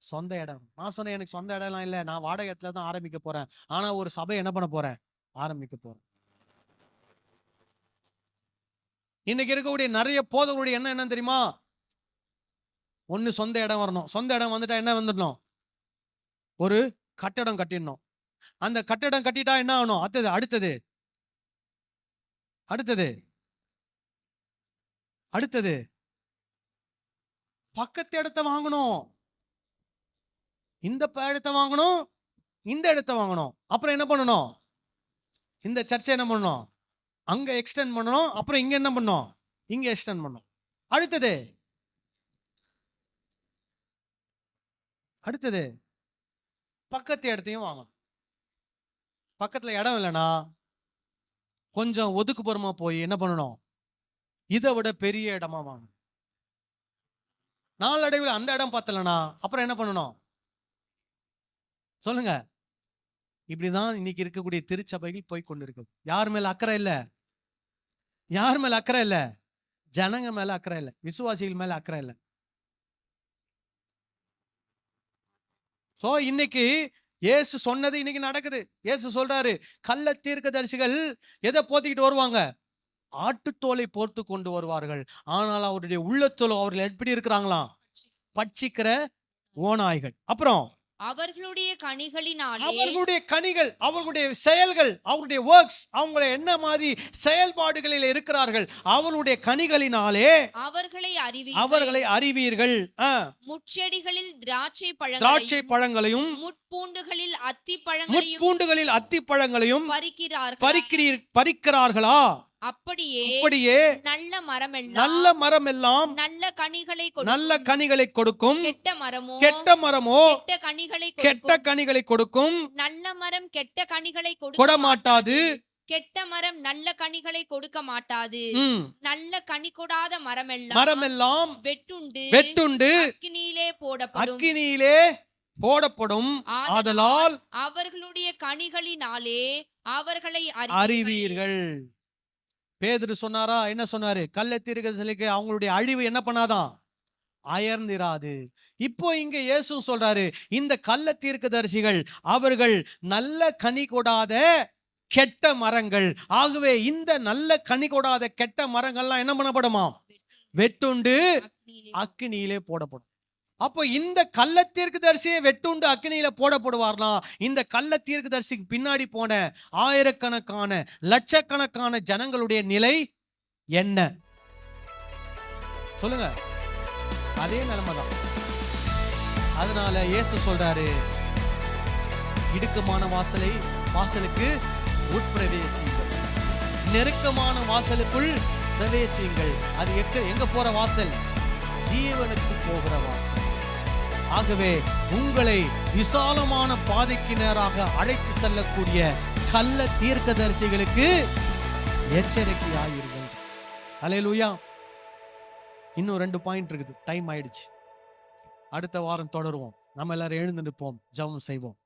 சொந்த இடம். நான் சொன்னேன், எனக்கு சொந்த இடம்லாம் இல்லை, நான் வாடகை இடத்துல தான் ஆரம்பிக்க போறேன். ஆனா ஒரு சபை என்ன பண்ண போறேன்? ஆரம்பிக்க போறேன். இன்னைக்கு இருக்கக்கூடிய நிறைய போதவர்களுடைய எண்ணம் என்ன தெரியுமா? ஒண்ணு சொந்த இடம் வரணும். சொந்த இடம் வந்துட்டா என்ன வந்துடணும்? ஒரு கட்டடம் கட்டிடணும். அந்த கட்டடம் கட்டிட்டா என்ன ஆகணும்? அடுத்தது பக்கத்து இடத்தை வாங்கணும், இந்த இடத்தை வாங்கணும், இந்த இடத்தை வாங்கணும். அப்புறம் என்ன பண்ணணும்? இந்த சர்ச்சை என்ன பண்ணணும்? அங்க எக்ஸ்டெண்ட் பண்ணணும். அப்புறம் இங்க என்ன பண்ணணும்? இங்க எக்ஸ்டெண்ட் பண்ணணும். அடுத்தது பக்கத்து இடத்தையும் வாங்கணும். பக்கத்துல இடம் இல்லைன்னா கொஞ்சம் ஒதுக்குப்புறமா போய் என்ன பண்ணணும்? இதை விட பெரிய இடமா வாங்கணும். நாளடைவில் அந்த இடம் பார்த்தலனா அப்புறம் என்ன பண்ணணும்? சொல்லுங்க. இப்படிதான் இன்னைக்கு இருக்கக்கூடிய திருச்சபைகள் போய் கொண்டிருக்கு. யார் மேல அக்கறை இல்ல? யார் மேல அக்கறை இல்ல? ஜனங்க மேல அக்கறை இல்ல, விசுவாசிகள் மேல அக்கறை இல்ல. சோ இன்னைக்கு இயேசு சொன்னது இன்னைக்கு நடக்குது. இயேசு சொல்றாரு, கள்ள தீர்க்கதரிசிகள் எதை போத்திக்கிட்டு வருவாங்க? ஆட்டுத்தோலை போர்த்து கொண்டு வருவார்கள். ஆனால் அவருடைய உள்ளத்தோல் அவர்கள் எப்படி இருக்கிறாங்களாம்? பட்சிக்கிற ஓநாய்கள். அப்புறம் அவர்களுடைய கனிகளினாலே, அவர்களுடைய கனிகள், அவர்களுடைய செயல்கள், அவருடைய ஒர்க்ஸ், அவங்க என்ன மாதிரி செயல்பாடுகளில் இருக்கிறார்கள், அவர்களுடைய கனிகளினாலே அவர்களை அறிவீர்கள். முட்செடிகளில் திராட்சை பழங்களையும் முட்பூண்டுகளில் அத்தி பழங்களையும் பறிக்கிறார்களா? அப்படியே நல்ல மரம் எல்லாம் நல்ல கனிகளை கொடுக்கும், கெட்ட மரமோ கெட்ட கனிகளை கொடுக்கும். நல்ல மரம் கெட்ட கனிகளை கொட மாட்டாது. கெட்ட மரம் நல்ல கனிகளை கொடுக்க மாட்டாது. நல்ல கனி கொடாத மரமெல்லாம் வெட்டுண்டு அக்கினியிலே போடப்படும். ஆதலால் அவர்களுடைய கனிகளினாலே அவர்களை அறிவீர்கள். பேதுரு சொன்னாரா? என்ன சொன்னாரு? கள்ளத்தீர்க்கதரிசிகளுக்கு அவங்களுடைய அழிவு என்ன பண்ணாதான்? அயர்ந்திராது. இப்போ இங்க இயேசு சொல்றாரு, இந்த கள்ளத்தீர்க்கதரிசிகள் அவர்கள் நல்ல கனி கொடாத கெட்ட மரங்கள். ஆகவே இந்த நல்ல கனி கொடாத கெட்ட மரங்கள்லாம் என்ன பண்ணப்படுமா? வெட்டுண்டு அக்கினியிலே போடப்படும். அப்போ இந்த கள்ளத்தீர்க்கதரிசியை வெட்டுண்டு அக்கினியில போடப்படுவார்னா, இந்த கள்ளத்தீர்க்கதரிசிக்கு பின்னாடி போன ஆயிரக்கணக்கான லட்சக்கணக்கான ஜனங்களுடைய நிலை என்ன? சொல்லுங்க. அதே நிலைமைதான். அதனால இயேசு சொல்றாரு, இடுக்கமான வாசலுக்கு உட்பிரவேசியுங்கள், நெருக்கமான வாசலுக்குள் பிரவேசியுங்கள். அது எங்க போற வாசல்? ஜீவனுக்கு போகிற வாசல். ஆகவே உங்களை விசாலமான பாதைக்கு நேராக அழைத்து செல்லக்கூடிய கள்ள தீர்க்கதரிசிகளுக்கு எச்சரிக்கையாயிருங்கள். அல்லேலூயா. இன்னும் 2 பாயிண்ட் இருக்குது. டைம் ஆயிடுச்சு. அடுத்த வாரம் தொடருவோம். நம்ம எல்லாரும் எழுந்து நிற்போம், ஜெபம் செய்வோம்.